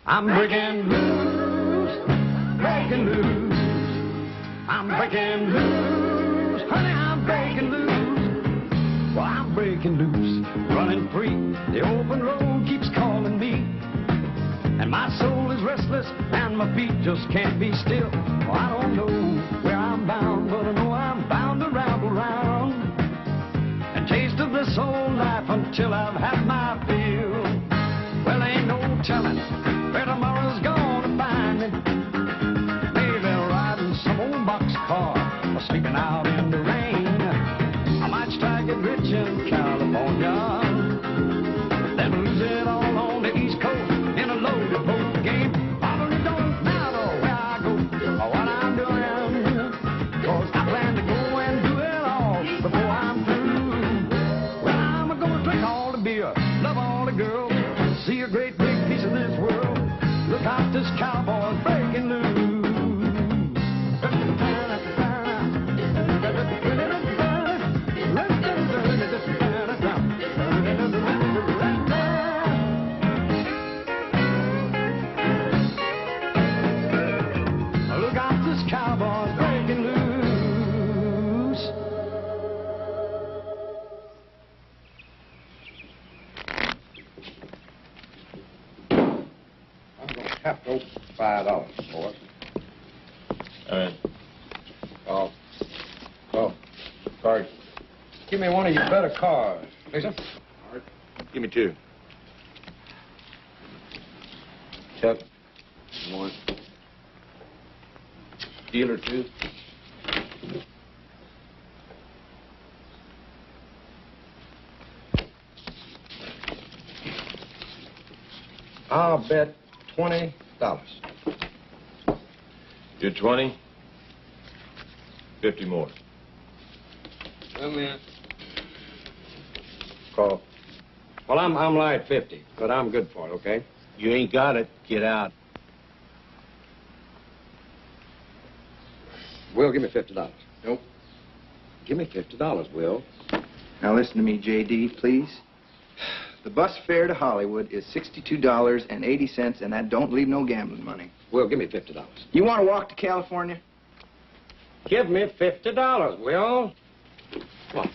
I'm breaking loose, breaking loose. I'm breaking loose, honey, I'm breaking loose. Well, I'm breaking loose, running free. The open road keeps calling me. And my soul is restless and my feet just can't be still. Well, I don't know where I'm bound, but I know I'm bound to ramble around and taste of this old life until I've had my fill. Well, ain't no telling where tomorrow's gonna find me. Maybe riding some old boxcar or sleeping out in the rain. I might strike it rich in California, then lose it all on the East Coast in a loaded boat game. Probably don't matter where I go or what I'm doing, 'cause I plan to go and do it all before I'm through. Well, I'm gonna drink all the beer, love all the girls, see a great big piece of this world. Look out, this cowboy's breaking loose. Look out, this cowboy's breaking loose. I'm going to have to open $5 for it. All right. Oh, card. Give me one of your better cars, Lisa. Card. Give me 2. Chuck. 1. Dealer 2. I'll bet $20. Do 20. 50 more. Come in. Call. Well, I'm light 50, but I'm good for it, okay? You ain't got it. Get out. Will, give me $50. Nope. Give me $50, Will. Now listen to me, J.D., please. The bus fare to Hollywood is $62.80, and that don't leave no gambling money. Will, give me $50. You want to walk to California? Give me $50, Will. Come on.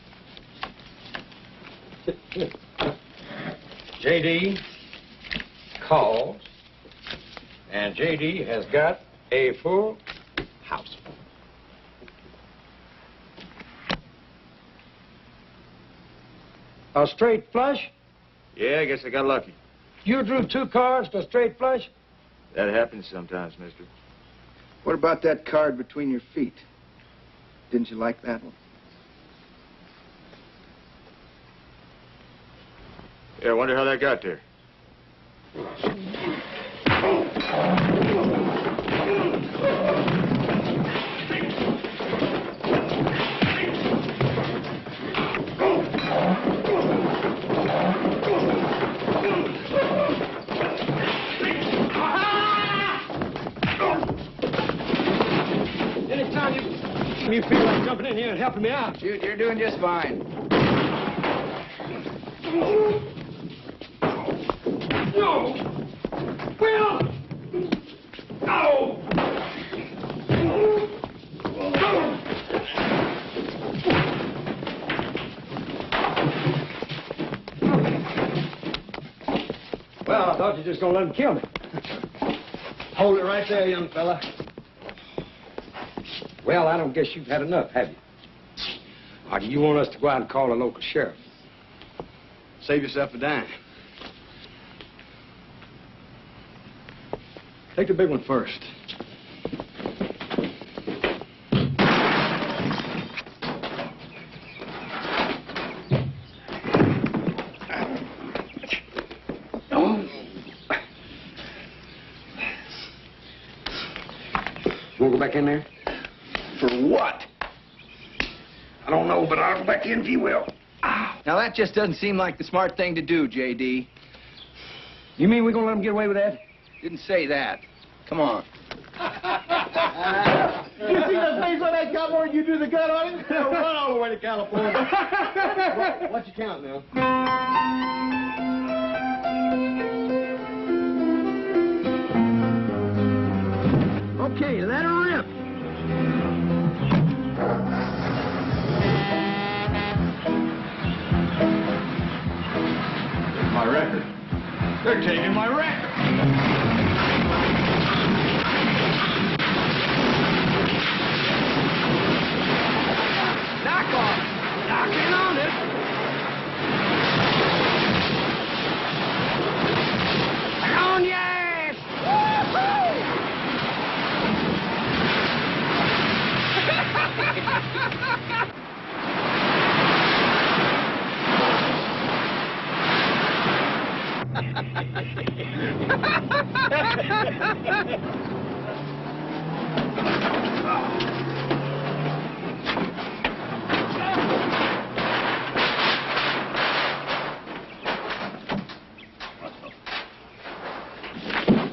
J.D. calls, and J.D. has got a full house. A straight flush? Yeah, I guess I got lucky. You drew 2 cards to a straight flush? That happens sometimes, mister. What about that card between your feet? Didn't you like that one? Yeah, I wonder how that got there. Anytime you feel like jumping in here and helping me out. Shoot, you're doing just fine. No! Will! No! Well, I thought you were just gonna let him kill me. Hold it right there, young fella. Well, I don't guess you've had enough, have you? Or do you want us to go out and call a local sheriff? Save yourself a dime. Take the big one first. You want to go back in there? For what? I don't know, but I'll go back in if you will. Now, that just doesn't seem like the smart thing to do, J.D. You mean we're going to let him get away with that? Didn't say that. Come on. You see the face on that cowboy? You do the gun on him? Run all the way to California. What's your count, Bill? They're taking my record. Knock off. Knock in on it. On your ass.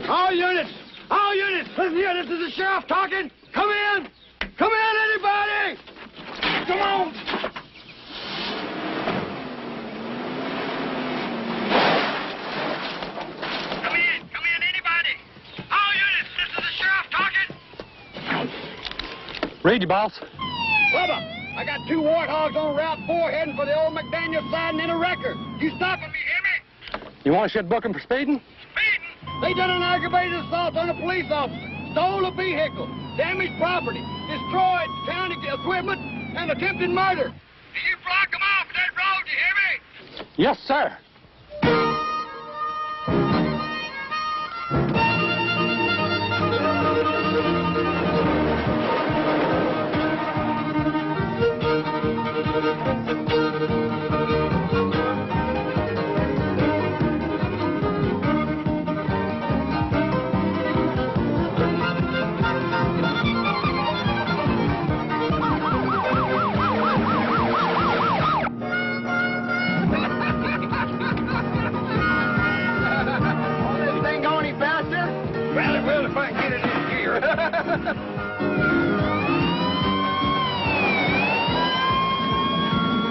All units, listen here, this is the sheriff talking. Come in, anybody. Come on. Come in, anybody. All units, this is the sheriff talking. Read you, boss. Bubba, I got 2 warthogs on Route 4 heading for the old McDaniel siding in a wrecker. You stopping me, hear me? You want to shed booking for speeding? Speeding? They done an aggravated assault on a police officer, stole a vehicle, damaged property, destroyed county equipment, and attempted murder. Do you block them off that road, you hear me? Yes, sir.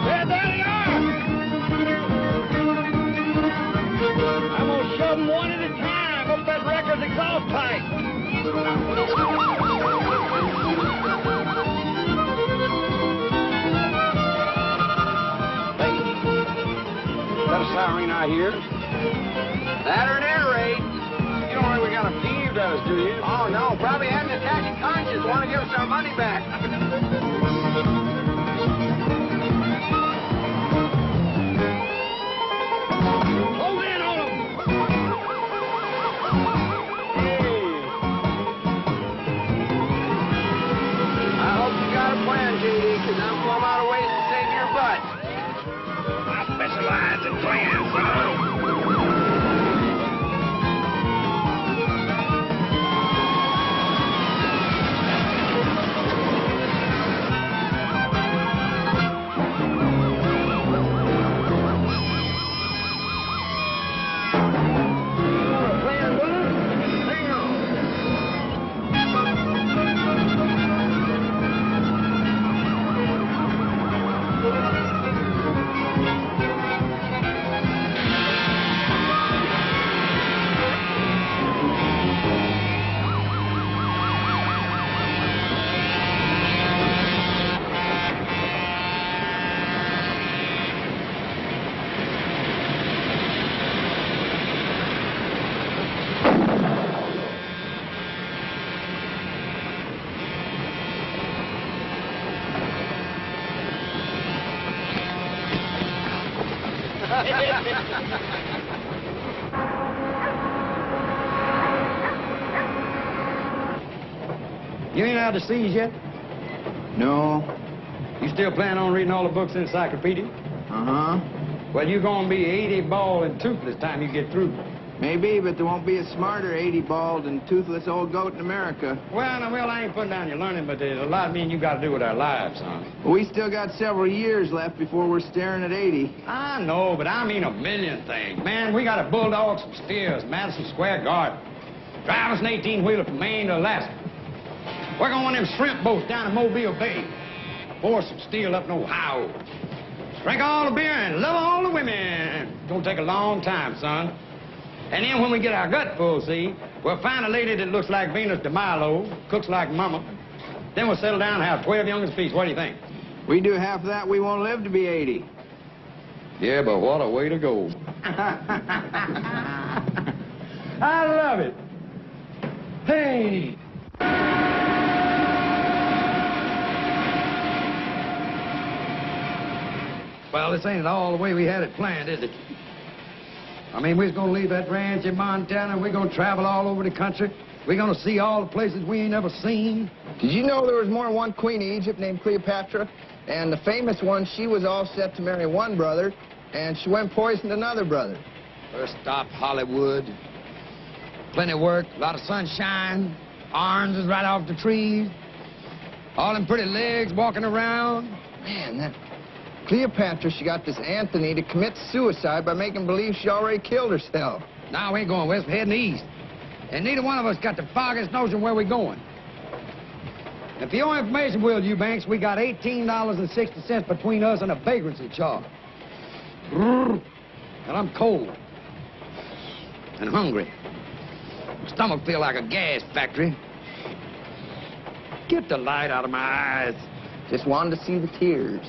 There they are! I'm gonna shove them one at a time up that record's exhaust pipe. Hey, is that a siren I hear? That or an air raid. You don't really got a peeved at us, do you? Oh, no. Probably had an attack of conscience. Want to give us our money back. Hold in on them. Hey. I hope you got a plan, J.D., because I'm plumb out of ways to save your butt. I specialize in plans, son. You ain't out to seas yet? No. You still plan on reading all the books in the encyclopedia? Uh-huh. Well, you're gonna be 80 bald and toothless time you get through. Maybe, but there won't be a smarter 80 bald and toothless old goat in America. Well, now, I ain't putting down your learning, but there's a lot of me and you got to do with our lives, son. We still got several years left before we're staring at 80. I know, but I mean a million things. Man, we got to bulldog some steers, Madison Square Garden. Drive us an 18-wheeler from Maine to Alaska. Work on one of them shrimp boats down in Mobile Bay. Pour some steel up in Ohio. Drink all the beer and love all the women. It's gonna take a long time, son. And then when we get our gut full, see, we'll find a lady that looks like Venus de Milo, cooks like Mama. Then we'll settle down and have 12 young apiece. What do you think? We do half of that, we won't live to be 80. Yeah, but what a way to go. of it. Hey! Well, this ain't at all the way we had it planned, is it? I mean, we're gonna leave that ranch in Montana, and we're gonna travel all over the country. We're gonna see all the places we ain't never seen. Did you know there was more than one queen of Egypt named Cleopatra? And the famous one, she was all set to marry one brother, and she went and poisoned another brother. First stop, Hollywood. Plenty of work, a lot of sunshine, oranges right off the trees, all them pretty legs walking around. Man, that Cleopatra, she got this Anthony to commit suicide by making believe she already killed herself. Now we ain't going west, we're heading east. And neither one of us got the foggiest notion where we're going. And for your information, Will Eubanks, we got $18.60 between us and a vagrancy charge. And I'm cold. And hungry. My stomach feel like a gas factory. Get the light out of my eyes. Just wanted to see the tears.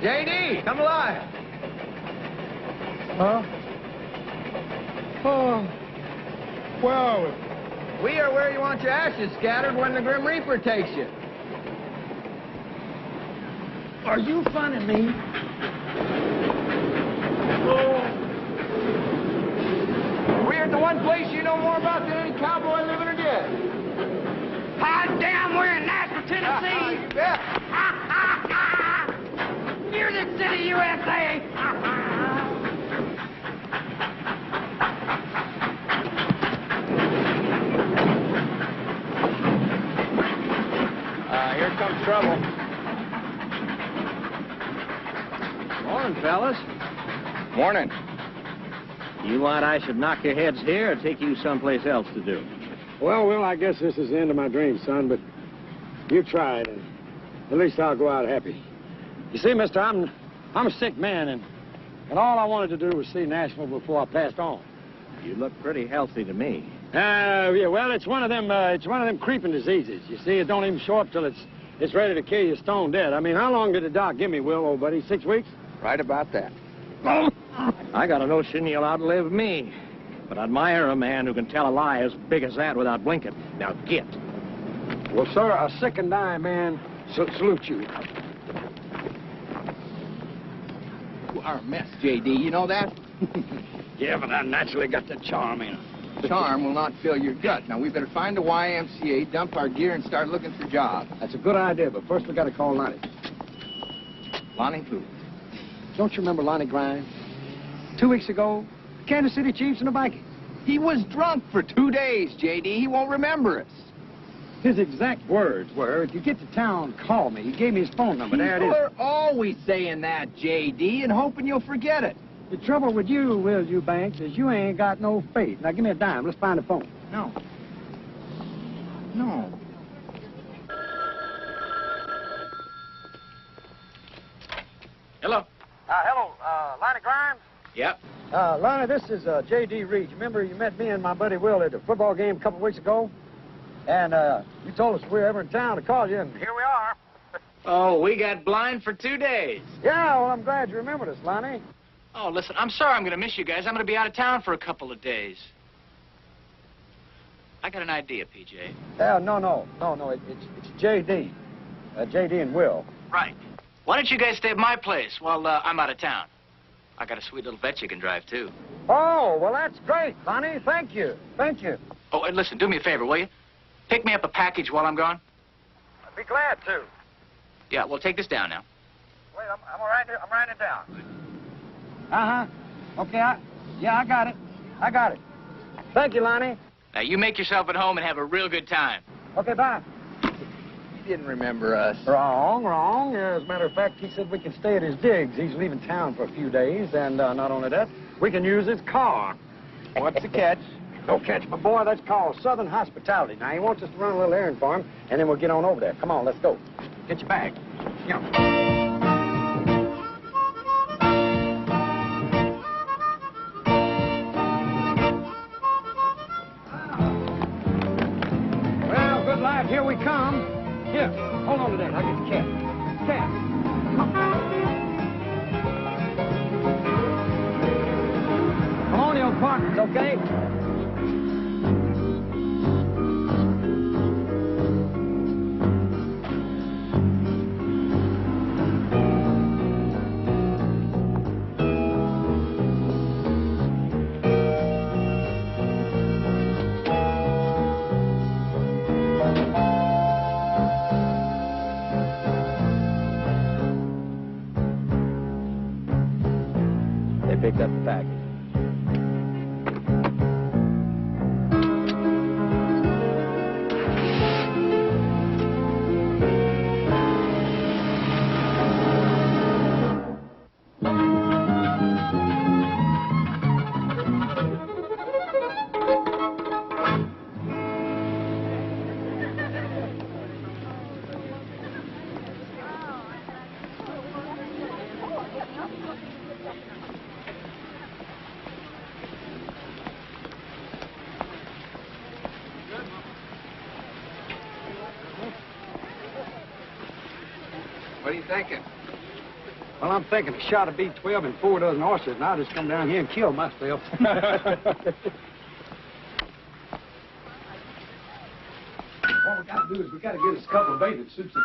JD, come alive. Huh? Oh. Well, We are where you want your ashes scattered when the Grim Reaper takes you. are you funning me? We're at the one place you know more about than any cowboy living or dead. Hot damn, we're in Nashville, Tennessee. You bet. Music City, USA. Here comes trouble. Morning, fellas. Morning. You want I should knock your heads here or take you someplace else to do? Well, Will, I guess this is the end of my dream, son, but you tried, and at least I'll go out happy. You see, mister, I'm a sick man, and all I wanted to do was see Nashville before I passed on. You look pretty healthy to me. Yeah, well, it's one of them creeping diseases. You see, it don't even show up till it's ready to kill you stone dead. I mean, how long did the doc give me, Will, old buddy? 6 weeks? Right about that. I got a notion you'll outlive me. But I admire a man who can tell a lie as big as that without blinking. Now get. Well, sir, a sick and dying man salute you. You are a mess, J.D. You know that? Yeah, but I naturally got the charm in it. Charm will not fill your gut. Now, we better find a YMCA, dump our gear, and start looking for jobs. That's a good idea, but first we got to call Lonnie. Lonnie who? Don't you remember Lonnie Grimes? 2 weeks ago, Kansas City Chiefs and the Vikings. He was drunk for 2 days, J.D. He won't remember us. His exact words were, if you get to town, call me. He gave me his phone number. There it People is. are always saying that, J.D., and hoping you'll forget it. The trouble with you, Will Eubanks, is you ain't got no faith. Now, give me a dime. Let's find a phone. No. No. Hello. Hello, Lonnie Grimes? Yep. Lonnie, this is J.D. Reed. Remember you met me and my buddy Will at the football game a couple of weeks ago? And you told us if we were ever in town to call you, and here we are. Oh, we got blind for 2 days. Yeah, well, I'm glad you remembered us, Lonnie. Oh, listen, I'm sorry I'm going to miss you guys. I'm going to be out of town for a couple of days. I got an idea, PJ. No, it's J.D. J.D. and Will. Right. Why don't you guys stay at my place while I'm out of town? I got a sweet little vet you can drive, too. Oh, well, that's great, Lonnie. Thank you. Thank you. Oh, and listen, do me a favor, will you? Pick me up a package while I'm gone. I'd be glad to. Yeah, well, take this down now. Wait, I'm writing it down. Uh-huh. Okay, I got it. I got it. Thank you, Lonnie. Now, you make yourself at home and have a real good time. Okay, bye. He didn't remember us. Wrong. As a matter of fact, he said we can stay at his digs. He's leaving town for a few days, and not only that, we can use his car. What's the catch? No catch, my boy. That's called Southern hospitality. Now, he wants us to run a little errand for him, and then we'll get on over there. Come on, let's go. Get your bag. Yeah. right, here we come. Here, hold on to that. I'll get the cat. Cat. Come on, your partners, okay? Picked up the package. What are you thinking? Well, I'm thinking a shot of B12 and 4 dozen oysters, and I'll just come down here and kill myself. What we got to do is we got to get us a couple of bathing suits.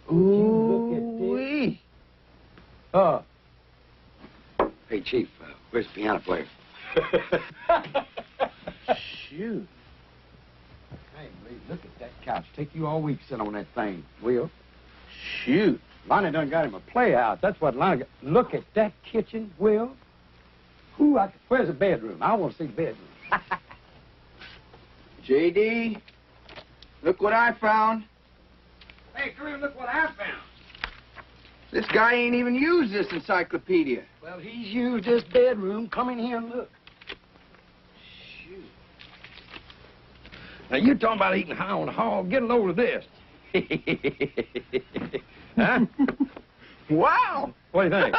Ooh. Look at this. Hey, Chief, where's the piano player? Shoot. Hey, Lee, look at that couch. Take you all week to sit on that thing, Will. Shoot. Lonnie done got him a playhouse. That's what Lonnie got. Look at that kitchen, Will. Ooh, where's the bedroom? I want to see the bedroom. J.D., look what I found. Hey, come here, look what I found. This guy ain't even used this encyclopedia. Well, he's used this bedroom. Come in here and look. Shoot. Now, you talking about eating high on the hog. Get a load of this. Huh? Wow. What do you think?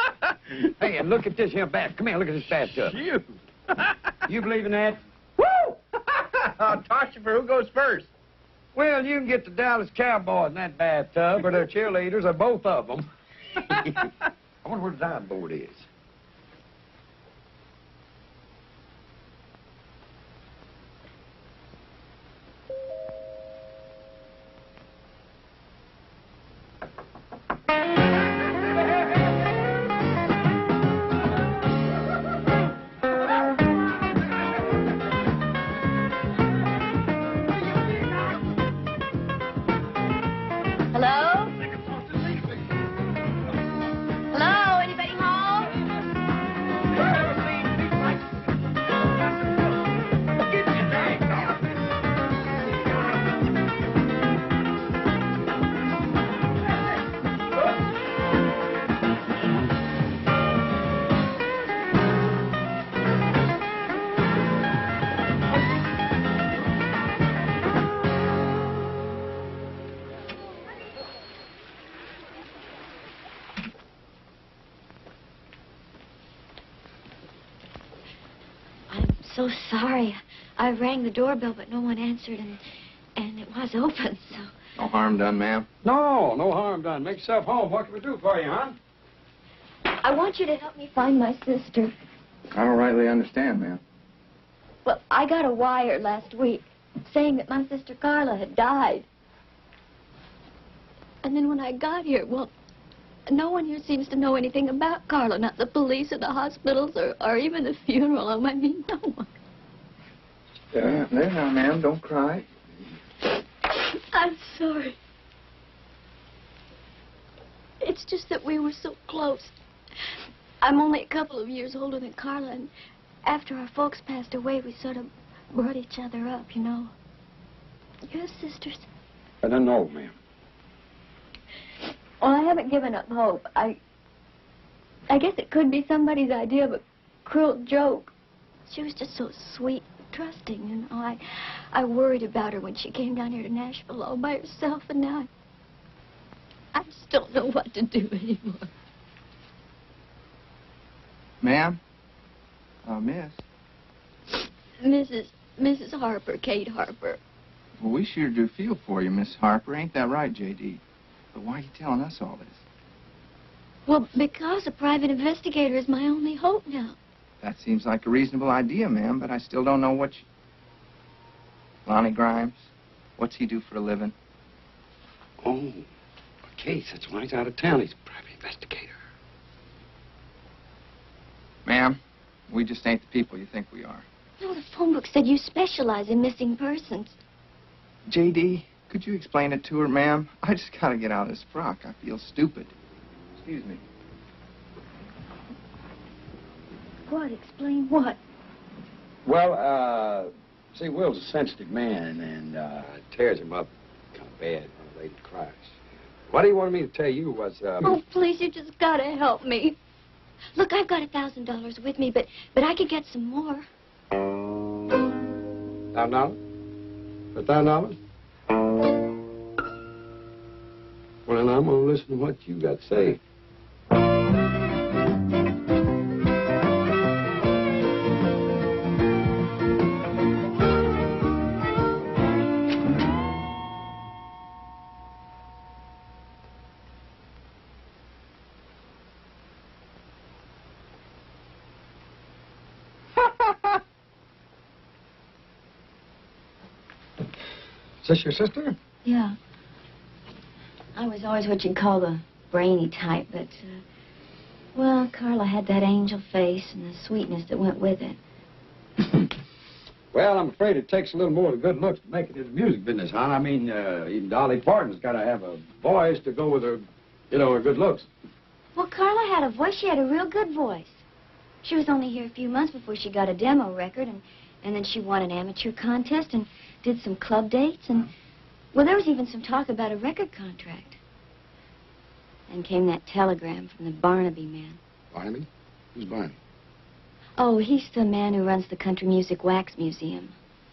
Hey, and look at this here bath. Come here, look at this bathtub. Shoot. You believe in that? Woo! I'll toss you for who goes first. Well, you can get the Dallas Cowboys in that bathtub, or their cheerleaders, or both of them. I wonder where the diving board is. Hello? Hello? Anybody home? So sorry. I rang the doorbell, but no one answered, and it was open, so... No harm done, ma'am. No, no harm done. Make yourself home. What can we do for you, hon? I want you to help me find my sister. I don't rightly understand, ma'am. Well, I got a wire last week saying that my sister Carla had died. And then when I got here, well, no one here seems to know anything about Carla. Not the police or the hospitals or even the funeral home. I mean, no one. There now, ma'am. Don't cry. I'm sorry. It's just that we were so close. I'm only a couple of years older than Carla, and after our folks passed away, we sort of brought each other up, you know. You're sisters. I don't know, ma'am. Well, I haven't given up hope. I guess it could be somebody's idea of a cruel joke. She was just so sweet and trusting, you know. I worried about her when she came down here to Nashville all by herself, and now I just don't know what to do anymore. Ma'am? Miss? Mrs. Harper, Kate Harper. Well, we sure do feel for you, Miss Harper. Ain't that right, J.D.? But why are you telling us all this? Well, because a private investigator is my only hope now. That seems like a reasonable idea, ma'am, but I still don't know what you... Lonnie Grimes, what's he do for a living? Oh, a case. That's why he's out of town. He's a private investigator. Ma'am, we just ain't the people you think we are. No, the phone book said you specialize in missing persons. J.D., could you explain it to her, ma'am? I just gotta get out of this frock. I feel stupid. Excuse me. What? Explain what? Well, see, Will's a sensitive man, and it tears him up kind of bad when a lady cries. What he wanted me to tell you was, Oh, please, you just gotta help me. Look, I've got $1,000 with me, but I could get some more. $1,000? $1,000? Well, then I'm gonna listen to what you got to say. Is this your sister? Yeah. I was always what you'd call the brainy type, but, well, Carla had that angel face and the sweetness that went with it. Well, I'm afraid it takes a little more than good looks to make it in the music business, hon. I mean, even Dolly Parton's got to have a voice to go with her, you know, her good looks. Well, Carla had a voice. She had a real good voice. She was only here a few months before she got a demo record, and then she won an amateur contest and did some club dates, and, well, there was even some talk about a record contract. Then came that telegram from the Barnaby man. Barnaby? Who's Barnaby? Oh, he's the man who runs the Country Music Wax Museum.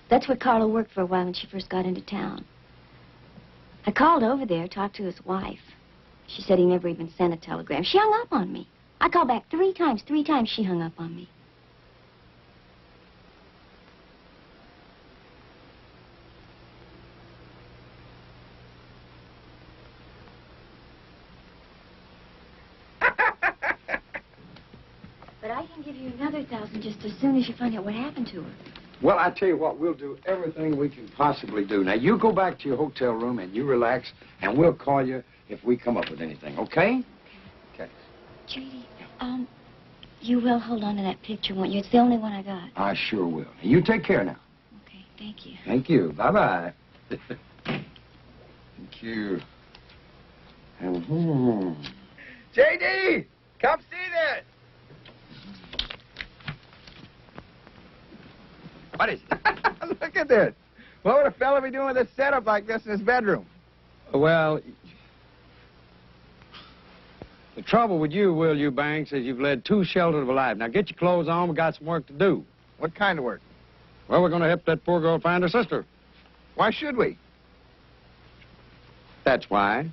That's where Carla worked for a while when she first got into town. I called over there, talked to his wife. She said he never even sent a telegram. She hung up on me. I called back 3 times. 3 times she hung up on me. But I can give you another 1,000 just as soon as you find out what happened to her. Well, I tell you what, we'll do everything we can possibly do. Now, you go back to your hotel room and you relax, and we'll call you if we come up with anything, okay? Okay. J.D., you will hold on to that picture, won't you? It's the only one I got. I sure will. You take care now. Okay, thank you. Thank you. Bye-bye. Thank you. J.D., come see this. What is it? Look at this. What would a fella be doing with a setup like this in his bedroom? Well, the trouble with you, Will Eubanks, is you've led too sheltered of a life. Now, get your clothes on. We got some work to do. What kind of work? Well, we're going to help that poor girl find her sister. Why should we? That's why.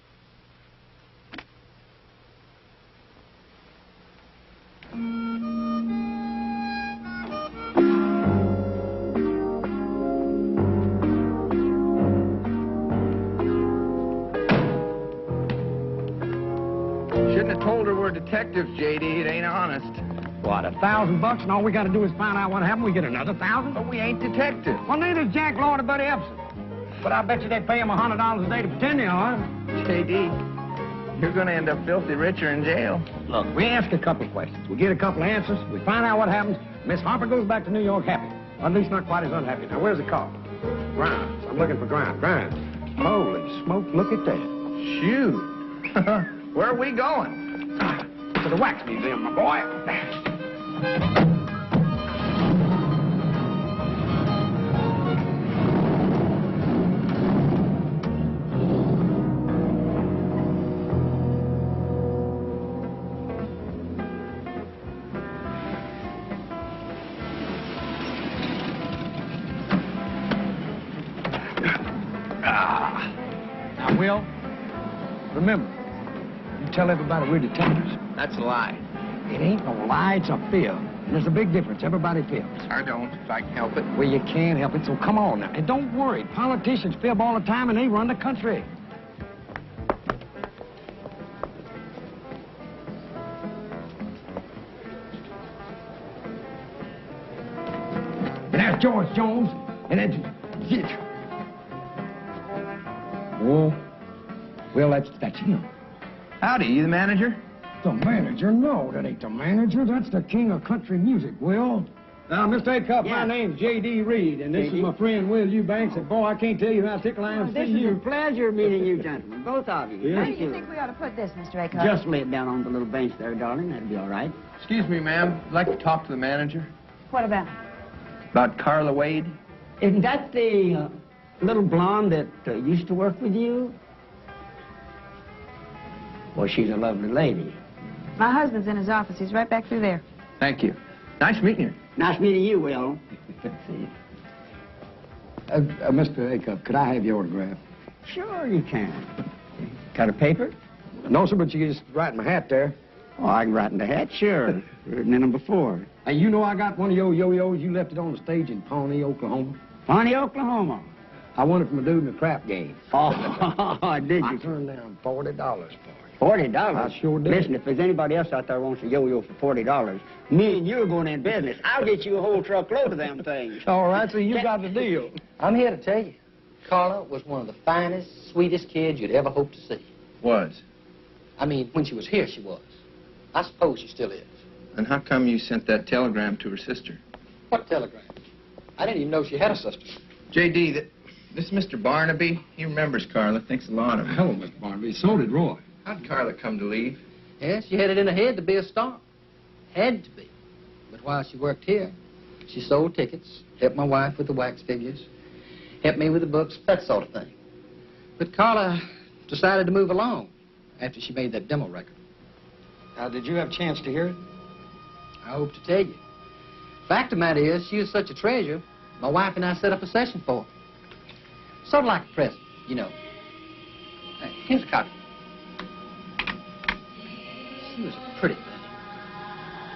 Shouldn't have told her we're detectives, J.D. It ain't honest. What, $1,000 and all we got to do is find out what happened? We get another 1,000? But we ain't detectives. Well, neither's Jack Lord or Buddy Epson. But I bet you they pay him $100 a day to pretend they are. J.D., you're going to end up filthy rich or in jail. Look, we ask a couple of questions. We get a couple of answers. We find out what happens. Miss Harper goes back to New York happy. Or at least not quite as unhappy. Now, where's the car? Grimes. I'm looking for Grimes. Grimes. Holy smoke, look at that. Shoot. Where are we going? To the Wax Museum, my boy. Now, Will, remember, you tell everybody we're detectives. That's a lie. It ain't no lie, it's a fib. And there's a big difference. Everybody fibs. I don't, if I can help it. Well, you can't help it, so come on now. And don't worry. Politicians fib all the time, and they run the country. And that's George Jones, and that's it. Oh, well, that's you know. Howdy, you the manager? The manager? No, that ain't the manager. That's the king of country music, Will. Now, Mr. Acuff, my name's J.D. Reed, and this is my friend Will Eubanks. And, boy, I can't tell you how tickled I am to see you. This is a pleasure meeting you gentlemen, both of you. Yeah. Thank Where do you you. think we ought to put this, Mr. Acuff? Just lay it down on the little bench there, darling. That'll be all right. Excuse me, ma'am. I'd like to talk to the manager. What about? About Carla Wade. Isn't that the little blonde that used to work with you? Well, she's a lovely lady. My husband's in his office. He's right back through there. Thank you. Nice meeting you. Nice meeting you, Will. Mr. Acuff, could I have your autograph? Sure you can. Got a paper? No, sir, but you can just write in my hat there. Oh, I can write in the hat, sure. Written in them before. Hey, you know I got one of your yo-yos. You left it on the stage in Pawnee, Oklahoma. Pawnee, Oklahoma. I won it from a dude in a crap game. Oh, did I you? turned down $40 for it. $40? I sure did. Listen, if there's anybody else out there wants a yo-yo for $40, me and you are going in business. I'll get you a whole truckload of them things. All right, so you got the deal. I'm here to tell you, Carla was one of the finest, sweetest kids you'd ever hope to see. Was. I mean, when she was here, she was. I suppose she still is. And how come you sent that telegram to her sister? What telegram? I didn't even know she had a sister. J.D., this is Mr. Barnaby. He remembers Carla, thinks a lot of her. Hello, Mr. Barnaby. So did Roy. How'd Carla come to leave? Yes, she had it in her head to be a star. Had to be. But while she worked here, she sold tickets, helped my wife with the wax figures, helped me with the books, that sort of thing. But Carla decided to move along after she made that demo record. Did you have a chance to hear it? I hope to tell you. Fact of the matter is, she was such a treasure, my wife and I set up a session for her. Sort of like a present, you know. Here's a copy. She was a pretty thing.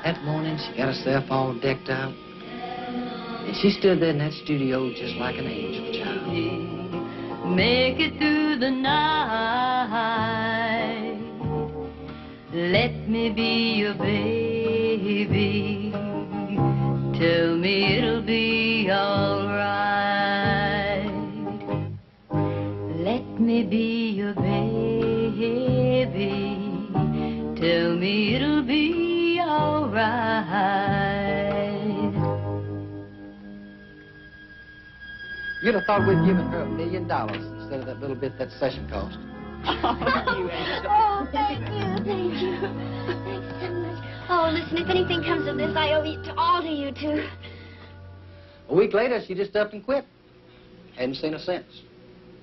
That morning, she got herself all decked out. And she stood there in that studio just like an angel, child. Make it through the night. Let me be your baby. Tell me it'll be all right. Let me be your baby. Tell me it'll be all right. You'd have thought we'd given her $1 million instead of that little bit that session cost. Oh, thank you, thank you. Thanks so much. Oh, listen, if anything comes of this, I owe it all to you two. A week later, she just up and quit. Hadn't seen her since.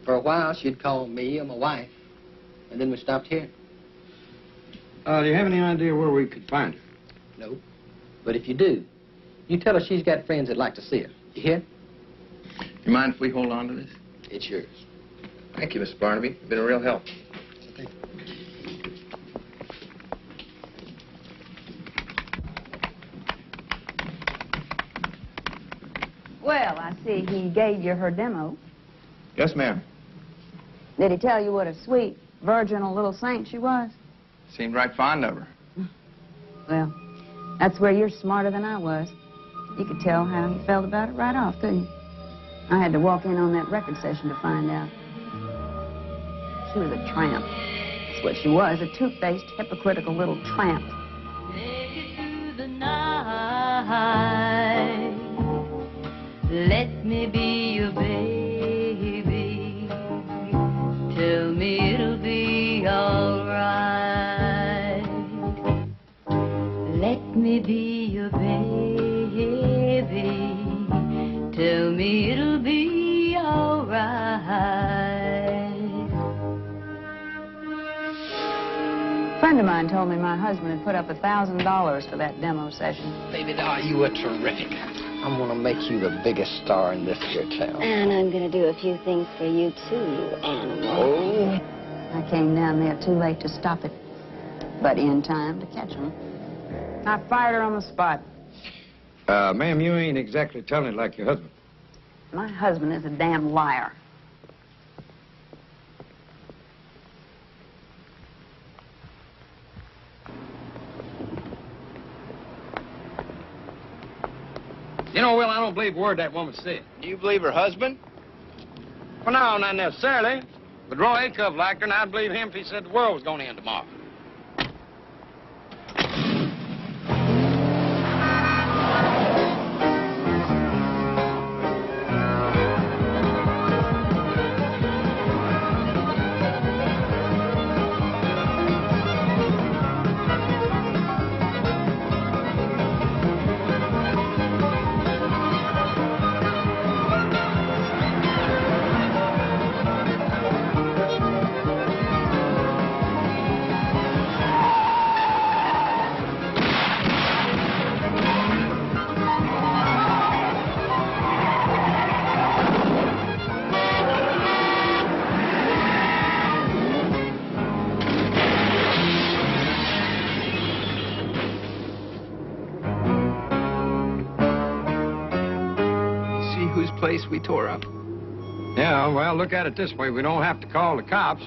For a while, she'd call me or my wife, and then we stopped hearing. Do you have any idea where we could find her? No. But if you do, you tell her she's got friends that'd like to see her. You hear? You mind if we hold on to this? It's yours. Thank you, Mr. Barnaby. You've been a real help. Thank you. Well, I see he gave you her demo. Yes, ma'am. Did he tell you what a sweet, virginal little saint she was? Seemed right fond of her. Well, that's where you're smarter than I was. You could tell how he felt about it right off, couldn't you? I had to walk in on that record session to find out. She was a tramp. That's what she was, a two-faced, hypocritical little tramp. Make it through the night. Let me be your baby. Tell me it'll be all right. Let me be your baby. Tell me it'll be all right. A friend of mine told me my husband had put up $1,000 for that demo session. Baby doll, you were terrific. I'm gonna make you the biggest star in this here town. And I'm going to do a few things for you, too, you animal. Oh. I came down there too late to stop it, but in time to catch him. I fired her on the spot. Ma'am, you ain't exactly telling it like your husband. My husband is a damn liar. You know, Will, I don't believe a word that woman said. Do you believe her husband? Well, no, not necessarily. But Roy Acuff liked her, and I'd believe him if he said the world was going to end tomorrow. Whose place we tore up? Yeah, well, look at it this way. We don't have to call the cops.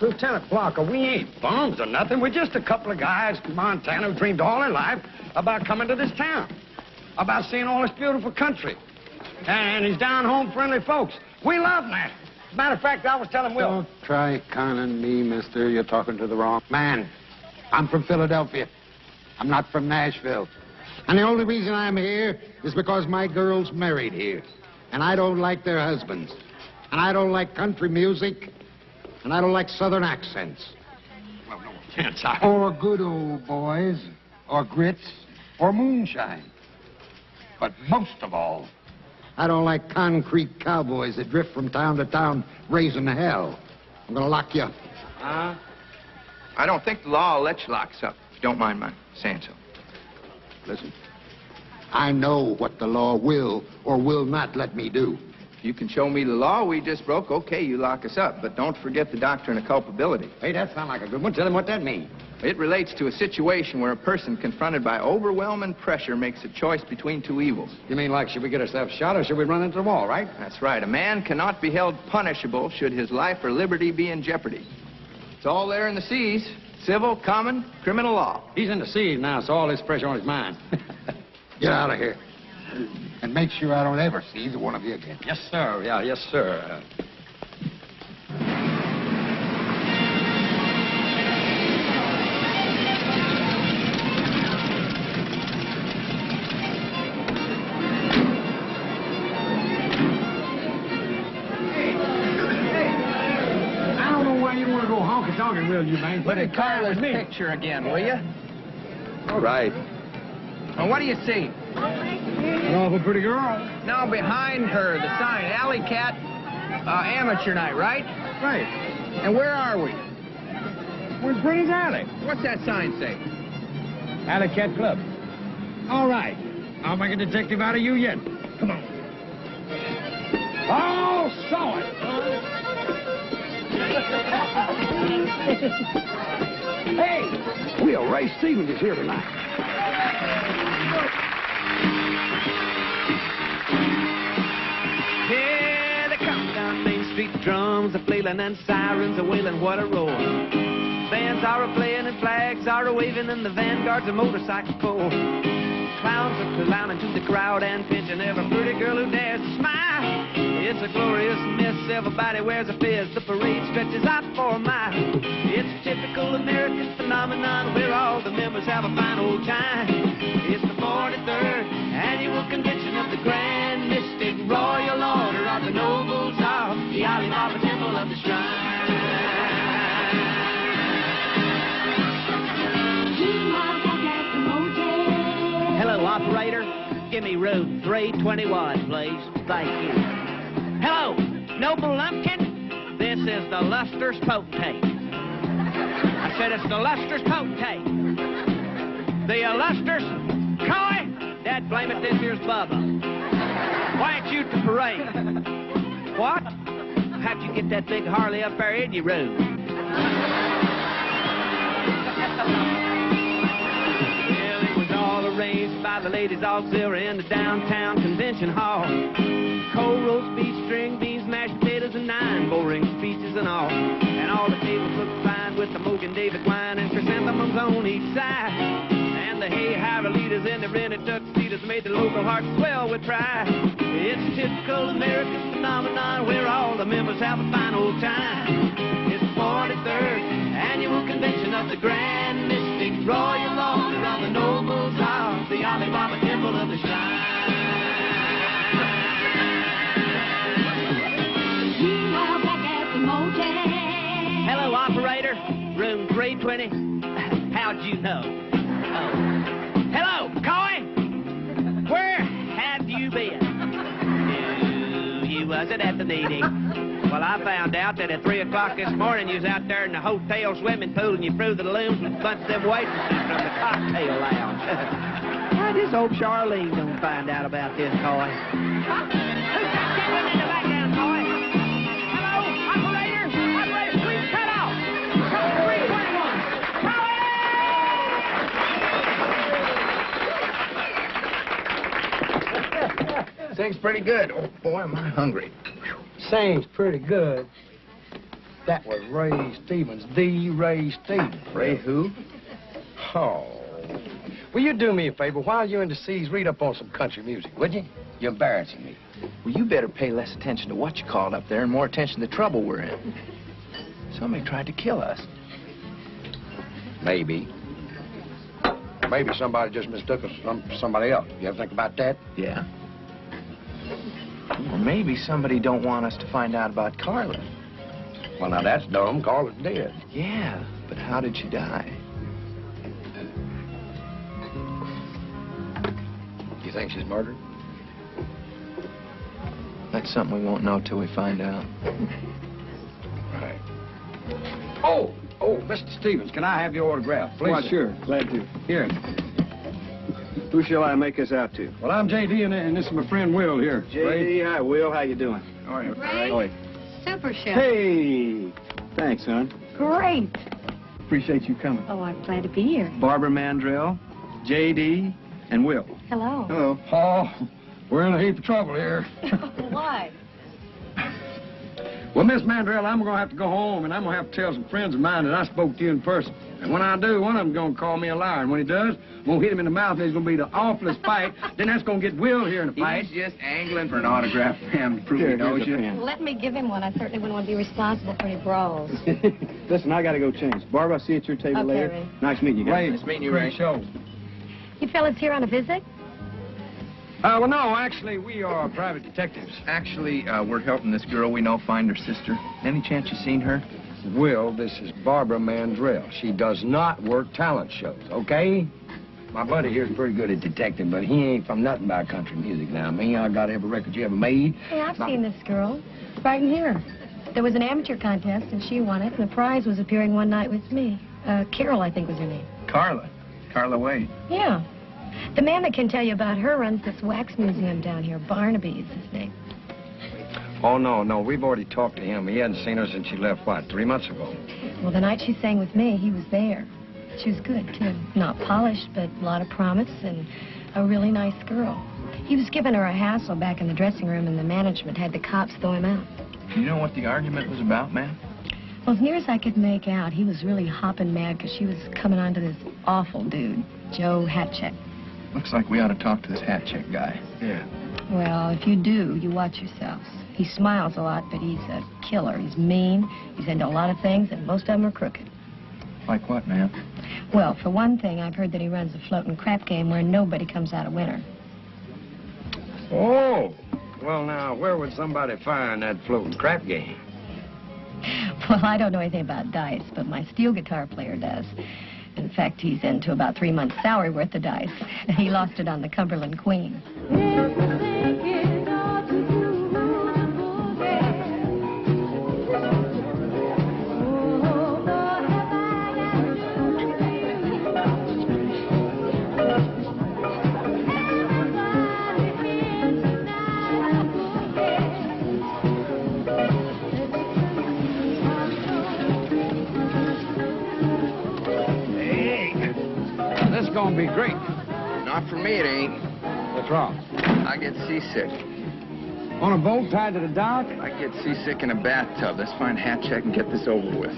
Lieutenant Blocker, we ain't bums or nothing. We're just a couple of guys from Montana who dreamed all their life about coming to this town, about seeing all this beautiful country, and these down-home friendly folks. We love that. Matter of fact, I was telling Will. Don't try conning me, mister. You're talking to the wrong man. I'm from Philadelphia. I'm not from Nashville. And the only reason I'm here is because my girl's married here. And I don't like their husbands. And I don't like country music. And I don't like southern accents. Well, no offense, I... Or good old boys. Or grits. Or moonshine. But most of all, I don't like concrete cowboys that drift from town to town raising hell. I'm gonna lock you up. I don't think the law will let you lock us up, if you don't mind my saying so. Listen, I know what the law will or will not let me do. If you can show me the law we just broke, okay, you lock us up. But don't forget the doctrine of culpability. Hey, that sounds like a good one. Tell him what that means. It relates to a situation where a person confronted by overwhelming pressure makes a choice between two evils. You mean like, should we get ourselves shot or should we run into the wall, right? That's right. A man cannot be held punishable should his life or liberty be in jeopardy. It's all there in the C's. Civil, common, criminal law. He's in the C's now, so all this pressure on his mind. Get out of here. And make sure I don't ever see either one of you again. Yes, sir. Yeah, yes, sir. Talking, will you, man? Look at Carla's picture again, will you? All right. Well, what do you see? An awful pretty girl. No, behind her, the sign, Alley Cat, Amateur Night, right? Right. And where are we? We're in Pretty's Alley. What's that sign say? Alley Cat Club. All right. I'll make a detective out of you yet. Come on. Oh, saw it. Hey, Will, Ray Stevens is here tonight. Yeah, they come down Main Street, drums are flailing and sirens are wailing, what a roar. Bands are a-playing and flags are a-waving and the vanguards of motorcycle corps. Clowns are clowning to the crowd and pinching every pretty girl who dares to smile. It's a glorious mess, everybody wears a fez, the parade stretches out for a mile. It's a typical American phenomenon where all the members have a fine old time. It's the 43rd annual convention of the Grand Mystic Royal Order of the Nobles of the Alibaba Temple of the Shrine. Hello, operator. Give me room 321, please. Thank you. Hello, Noble Lumpkin. This is the Luster's Potentate. I said it's the Luster's Potentate. The Luster's Coy. Dad blame it, this here's Bubba. Why shoot the parade. What? How'd you get that big Harley up there in your room? Well, it was all arranged by the ladies' auxiliary in the downtown convention hall. Cold roast beef, string beans, mashed potatoes, and 9 boring speeches and all. And all the tables looked fine with the Mogan David wine and chrysanthemums on each side. And the hay-hire leaders in the rented tuxedos made the local heart swell with pride. It's a typical American phenomenon where all the members have a fine old time. It's the 43rd annual convention of the Grand Mystic Royal Order of the Nobles of the Alibaba Temple of the Shrine. Hello, operator. Room 320. How'd you know? Oh. Hello, Coy. Where have you been? You wasn't at the meeting. Well, I found out that at 3 o'clock this morning you was out there in the hotel swimming pool and you threw the balloons with a bunch of them waitresses from the cocktail lounge. I just hope Charlene don't find out about this, Coy. Who's got Kevin in the background, Coy? Hello, operator. Operator, please cut off. Code 321. Sings pretty good. Oh, boy, am I hungry. Sings pretty good. That was Ray Stevens, the Ray Stevens. Ray who? Oh. Will you do me a favor? While you're in the seas, read up on some country music, would you? You're embarrassing me. Well, you better pay less attention to what you called up there and more attention to the trouble we're in. Somebody tried to kill us. Maybe. Maybe somebody just mistook us for somebody else. You ever think about that? Yeah. Or maybe somebody don't want us to find out about Carla. Well, now that's dumb. Carla's dead. Yeah, but how did she die? You think she's murdered? That's something we won't know till we find out. Right. Oh, Mr. Stevens, can I have your autograph, please? Why, sure. Glad to. Here. Who shall I make this out to? Well, I'm J.D., and this is my friend Will here. J.D., hi, Will. How you doing? All right. Ray, super show. Hey! Thanks, hon. Great. Appreciate you coming. Oh, I'm glad to be here. Barbara Mandrell, J.D., and Will. Hello. Hello. Oh, we're in a heap of trouble here. Why? Well, Miss Mandrell, I'm going to have to go home, and I'm going to have to tell some friends of mine that I spoke to you in person. And when I do, one of them's going to call me a liar. And when he does, I'm going to hit him in the mouth, and it's going to be the awfulest fight. Then that's going to get Will here in a fight. He's just angling for an autograph, ma'am, to prove he knows you. Let me give him one. I certainly wouldn't want to be responsible for any brawls. Listen, I got to go change. Barbara, I'll see you at your table Okay, later. Ray. Nice meeting you guys. Ray, Nice meeting you, Ray. Show. You fellas here on a visit? Well, no, actually, we are private detectives. Actually, we're helping this girl we know find her sister. Any chance you seen her? Will, this is Barbara Mandrell. She does not work talent shows, okay? My buddy here's pretty good at detecting, but he ain't from nothing about country music now. Me, I got every record you ever made. Hey, I've seen this girl. Right in here. There was an amateur contest, and she won it, and the prize was appearing one night with me. Carol, I think was her name. Carla. Carla Wade. Yeah. The man that can tell you about her runs this wax museum down here. Barnaby is his name. Oh, no, we've already talked to him. He hadn't seen her since she left, what, 3 months ago? Well, the night she sang with me, he was there. She was good, too. Not polished, but a lot of promise and a really nice girl. He was giving her a hassle back in the dressing room, and the management had the cops throw him out. You know what the argument was about, ma'am? Well, as near as I could make out, he was really hopping mad because she was coming on to this awful dude, Joe Hatcheck. Looks like we ought to talk to this hat check guy. Yeah. Well, if you do, you watch yourselves. He smiles a lot, but he's a killer. He's mean, he's into a lot of things, and most of them are crooked. Like what, ma'am? Well, for one thing, I've heard that he runs a floating crap game where nobody comes out a winner. Oh, well, now, where would somebody find that floating crap game? Well, I don't know anything about dice, but my steel guitar player does. In fact, he's into about 3 months' salary worth of dice. He lost it on the Cumberland Queen. gonna be great. Not for me, it ain't. What's wrong? I get seasick. On a boat tied to the dock? I get seasick in a bathtub. Let's find hat check and get this over with.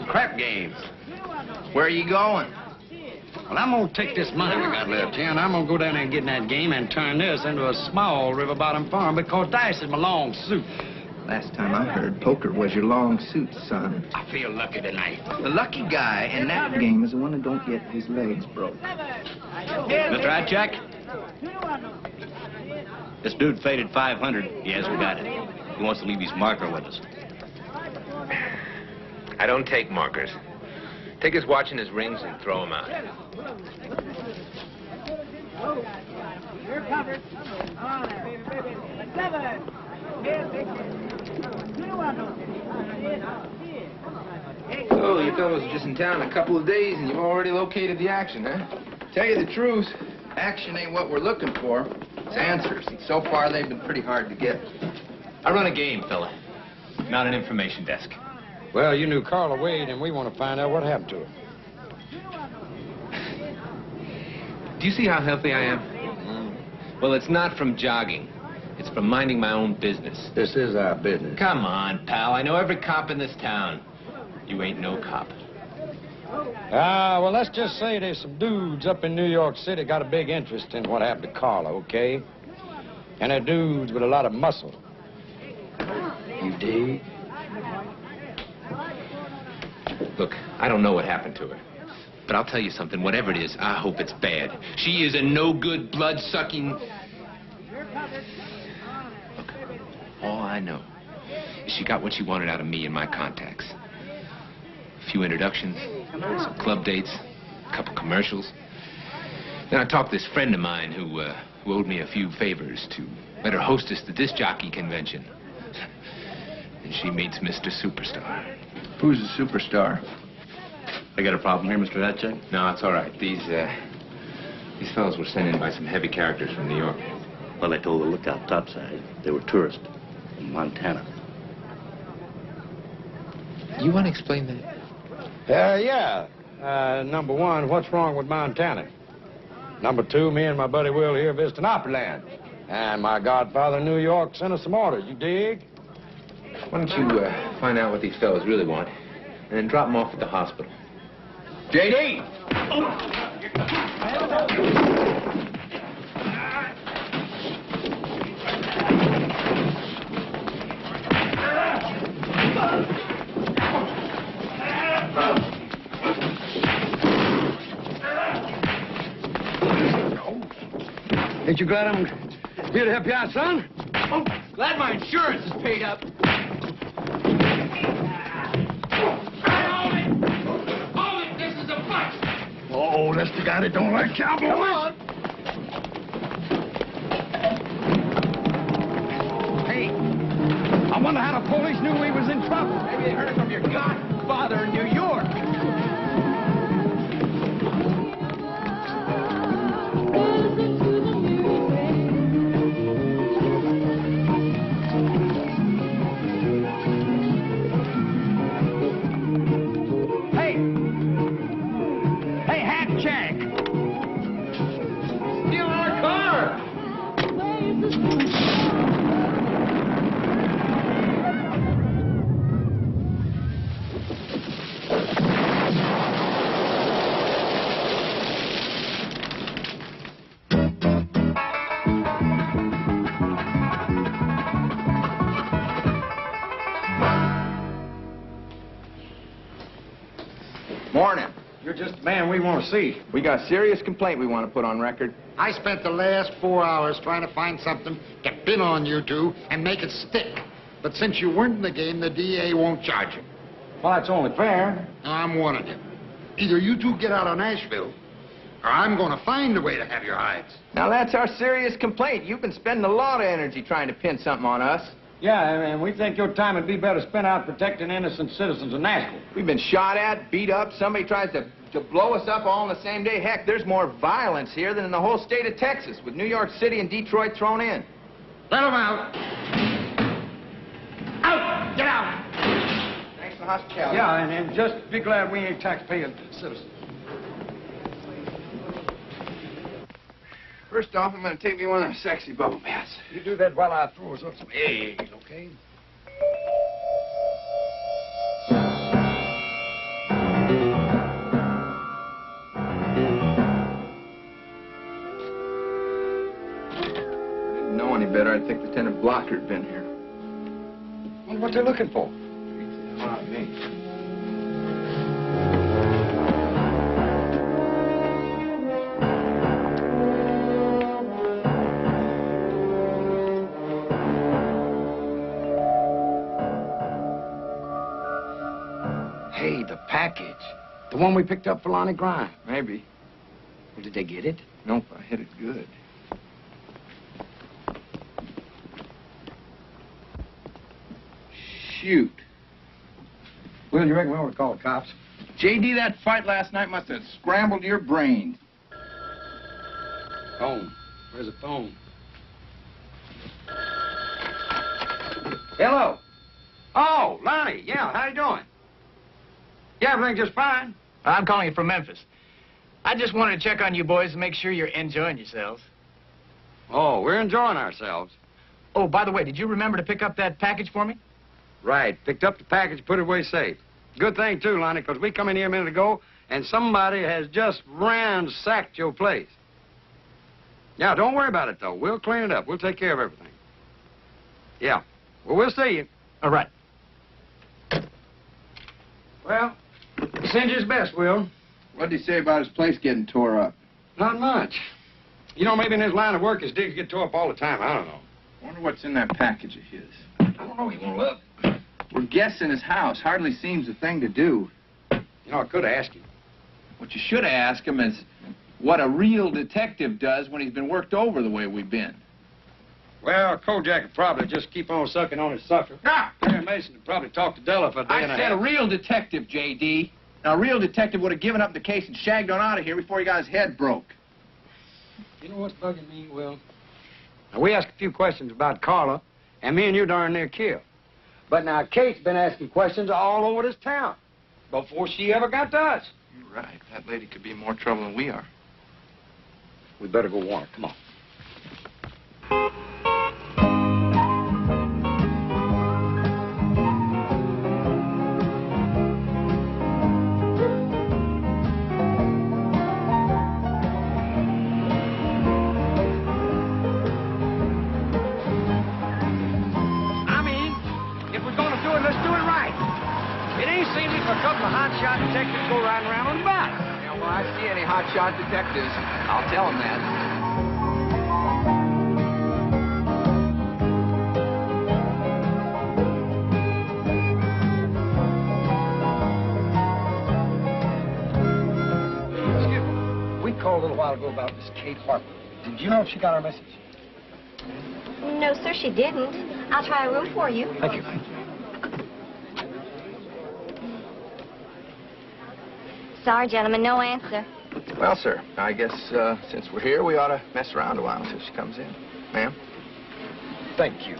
Crap games. Where are you going? Well, I'm gonna take this money we got left here, and I'm gonna go down there and get in that game and turn this into a small river bottom farm because dice is my long suit. Last time I heard, poker was your long suit, son. I feel lucky tonight. The lucky guy in that game is the one that don't get his legs broke. Mr. Hatcheck? This dude faded 500. Yes, we got it. He wants to leave his marker with us. I don't take markers. Take his watch and his rings and throw him out. You're covered. On there, baby. 7. So, you fellows are just in town a couple of days and you've already located the action, huh? Tell you the truth, action ain't what we're looking for. It's answers. And so far, they've been pretty hard to get. I run a game, fella. Not an information desk. Well, you knew Carla Wade, and we want to find out what happened to her. Do you see how healthy I am? Well, it's not from jogging. It's from minding my own business. This is our business. Come on, pal. I know every cop in this town. You ain't no cop. Well, let's just say there's some dudes up in New York City got a big interest in what happened to Carla, okay? And they're dudes with a lot of muscle. You dig? Look, I don't know what happened to her. But I'll tell you something. Whatever it is, I hope it's bad. She is a no-good, blood-sucking... Look, all I know is she got what she wanted out of me and my contacts. A few introductions, some club dates, a couple commercials. Then I talked to this friend of mine who owed me a few favors to let her hostess the disc jockey convention. And she meets Mr. Superstar. Who's the superstar? I got a problem here, Mr. Hatcheck? No, it's all right. These fellows were sent in by some heavy characters from New York. Well, they told the lookout topside they were tourists from Montana. You want to explain that? Yeah. Number one, what's wrong with Montana? Number two, me and my buddy Will here visiting Opryland. And my godfather in New York sent us some orders, you dig? Why don't you find out what these fellows really want, and then drop them off at the hospital. J.D.! Ain't you glad I'm here to help you out, son? Oh, glad my insurance is paid up. Oh, that's the guy that don't like cowboys. Come on. Hey, I wonder how the police knew we was in trouble. Maybe they heard it from your godfather in New York. Morning. You're just the man we want to see. We got a serious complaint we want to put on record. I spent the last 4 hours trying to find something to pin on you two and make it stick. But since you weren't in the game, the DA won't charge you. Well, that's only fair. I'm warning you. Either you two get out of Nashville, or I'm going to find a way to have your hides. Now, that's our serious complaint. You've been spending a lot of energy trying to pin something on us. Yeah, and we think your time would be better spent out protecting innocent citizens of Nashville. We've been shot at, beat up. Somebody tries to blow us up all in the same day. Heck, there's more violence here than in the whole state of Texas, with New York City and Detroit thrown in. Let them out. Out! Get out! Thanks for the hospitality. Yeah, and just be glad we ain't taxpaying citizens. First off, I'm going to take me one of them sexy bubble baths. You do that while I throw us up some eggs, okay? Didn't know any better. I'd think Lieutenant Blocker had been here. Well, what they looking for? Not me. Hey, the package. The one we picked up for Lonnie Grime. Maybe. Well, did they get it? Nope, I hit it good. Shoot. Will, you reckon we ought to call the cops? J.D., that fight last night must have scrambled your brain. Phone. Where's the phone? Hello. Oh, Lonnie. Yeah, how you doing? Yeah, everything's just fine. I'm calling you from Memphis. I just wanted to check on you boys and make sure you're enjoying yourselves. Oh, we're enjoying ourselves. Oh, by the way, did you remember to pick up that package for me? Right. Picked up the package, put it away safe. Good thing, too, Lonnie, because we come in here a minute ago, and somebody has just ransacked your place. Yeah, don't worry about it, though. We'll clean it up. We'll take care of everything. Yeah. Well, we'll see you. All right. Well, send you his best, Will. What'd he say about his place getting tore up? Not much. You know, maybe in his line of work, his digs get tore up all the time. I don't know. Wonder what's in that package of his. I don't know. You want to look? We're guessing his house. Hardly seems the thing to do. You know, I could have asked you. What you should have asked him is what a real detective does when he's been worked over the way we've been. Well, Kojak would probably just keep on sucking on his sucker. Ah! Perry Mason would probably talk to Della for a day and a half. I said a real detective, J.D. Now, a real detective would have given up the case and shagged on out of here before he got his head broke. You know what's bugging me, Will? Now, we asked a few questions about Carla, and me and you darn near killed. But now Kate's been asking questions all over this town before she ever got to us. You're right. That lady could be in more trouble than we are. We better go warn her. Come on. Hotshot detectives go riding around on the bike. Yeah, well, I see any hotshot detectives. I'll tell them that. Excuse me. We called a little while ago about Miss Kate Harper. Did you know if she got our message? No, sir, she didn't. I'll try a room for you. Thank you. Sorry, gentlemen, no answer. Well, sir, I guess since we're here, we ought to mess around a while until she comes in. Ma'am? Thank you.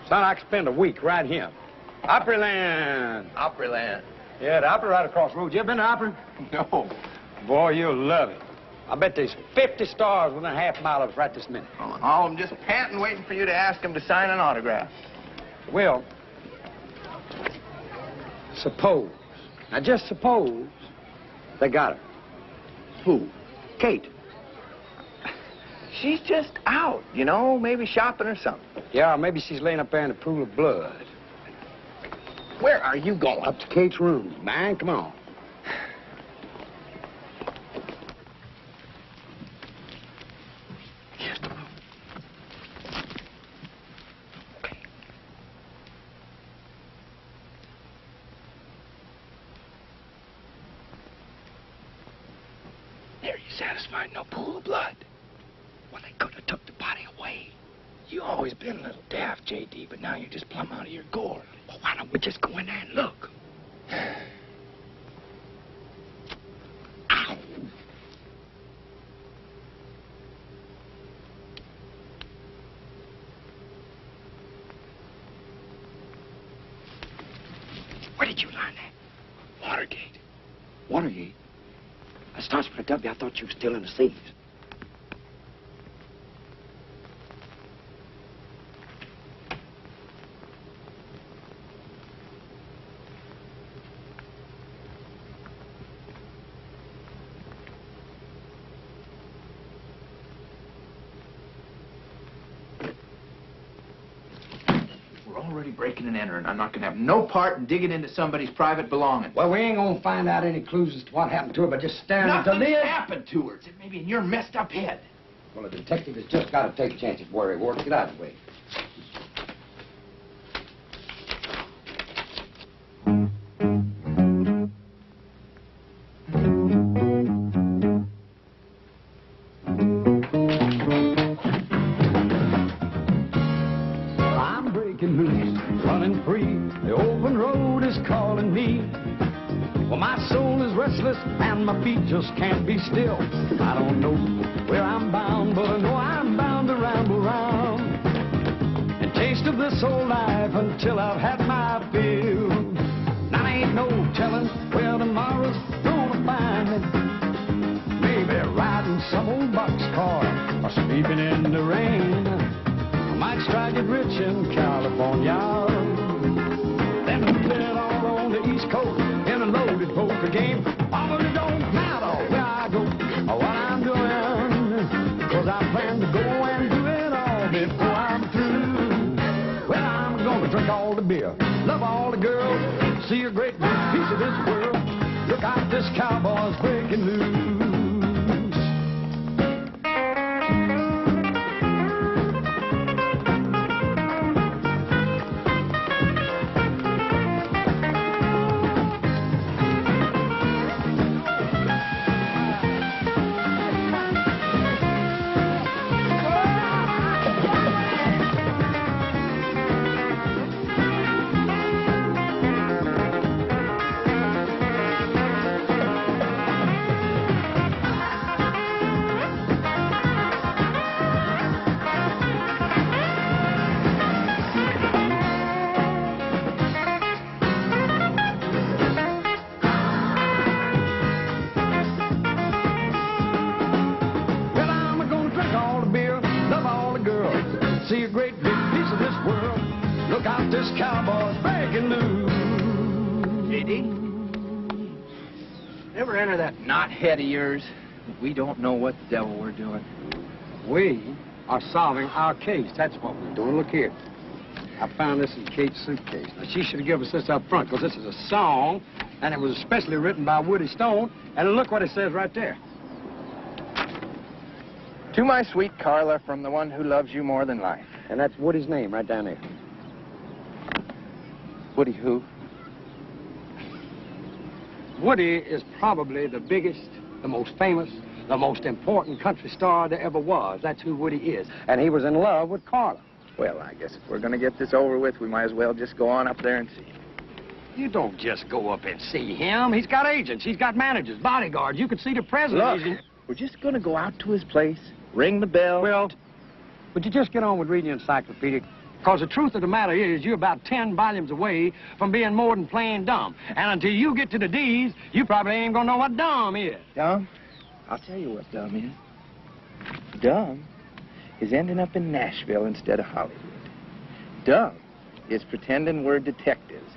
Son, I could spend a week right here. Opryland. Opryland. Yeah, the Opry right across the road. You ever been to Opry? No. Boy, you'll love it. I bet there's 50 stars within a half mile of us right this minute. Oh, all of them just panting, waiting for you to ask them to sign an autograph. Well, suppose, now just suppose, they got her. Who? Kate. She's just out, you know, maybe shopping or something. Yeah, or maybe she's laying up there in a pool of blood. Where are you going? Up to Kate's room, man. Come on. Here's the room. Okay. There, you satisfied? No pool of blood. Well, they could have took the body away. You always been a little daft, J.D., but now you're just plumb out of your gourd. Well, why don't we just go in there and look? Ow! Where did you learn that? Watergate. Watergate? That starts with a W. I thought you were still in the seas. Already breaking and entering. I'm not going to have no part in digging into somebody's private belongings. Well, we ain't gonna find out any clues as to what happened to her, but just staring at the Nothing lid. happened to her. It's maybe in your messed up head. Well, a detective has just got to take chances where he works. Get out of the way. I'm breaking loose, running free. The open road is calling me. Well, my soul is restless and my feet just can't be still. I don't know where I'm bound, but I know I'm bound to ramble round and taste of this old life until I've had my fill. Now ain't no telling where tomorrow's gonna find me. Maybe riding some old boxcar or sleeping in the rain. I might strike it rich in California, then live all on the East Coast in a loaded poker game. Oh, but it don't matter where I go or what I'm doing, 'cause I plan to go and do it all before I'm through. Well, I'm gonna drink all the beer, love all the girls, see a great big piece of this world. Look out, this cowboy's breaking loose. See a great big piece of this world. Look out, this cowboy's breaking loose. J.D., ever enter that knothead of yours? We don't know what the devil we're doing. We are solving our case. That's what we're doing. Look here. I found this in Kate's suitcase. Now, she should have given us this up front, because this is a song, and it was especially written by Woody Stone. And look what it says right there. To my sweet Carla, from the one who loves you more than life. And that's Woody's name right down there. Woody who? Woody is probably the biggest, the most famous, the most important country star there ever was. That's who Woody is. And he was in love with Carla. Well, I guess if we're going to get this over with, we might as well just go on up there and see him. You don't just go up and see him. He's got agents. He's got managers, bodyguards. You could see the president. Look, we're just going to go out to his place, ring the bell. Well, would you just get on with reading the encyclopedia? Because the truth of the matter is, you're about 10 volumes away from being more than plain dumb. And until you get to the D's, you probably ain't gonna know what dumb is. Dumb? I'll tell you what dumb is. Dumb is ending up in Nashville instead of Hollywood. Dumb is pretending we're detectives.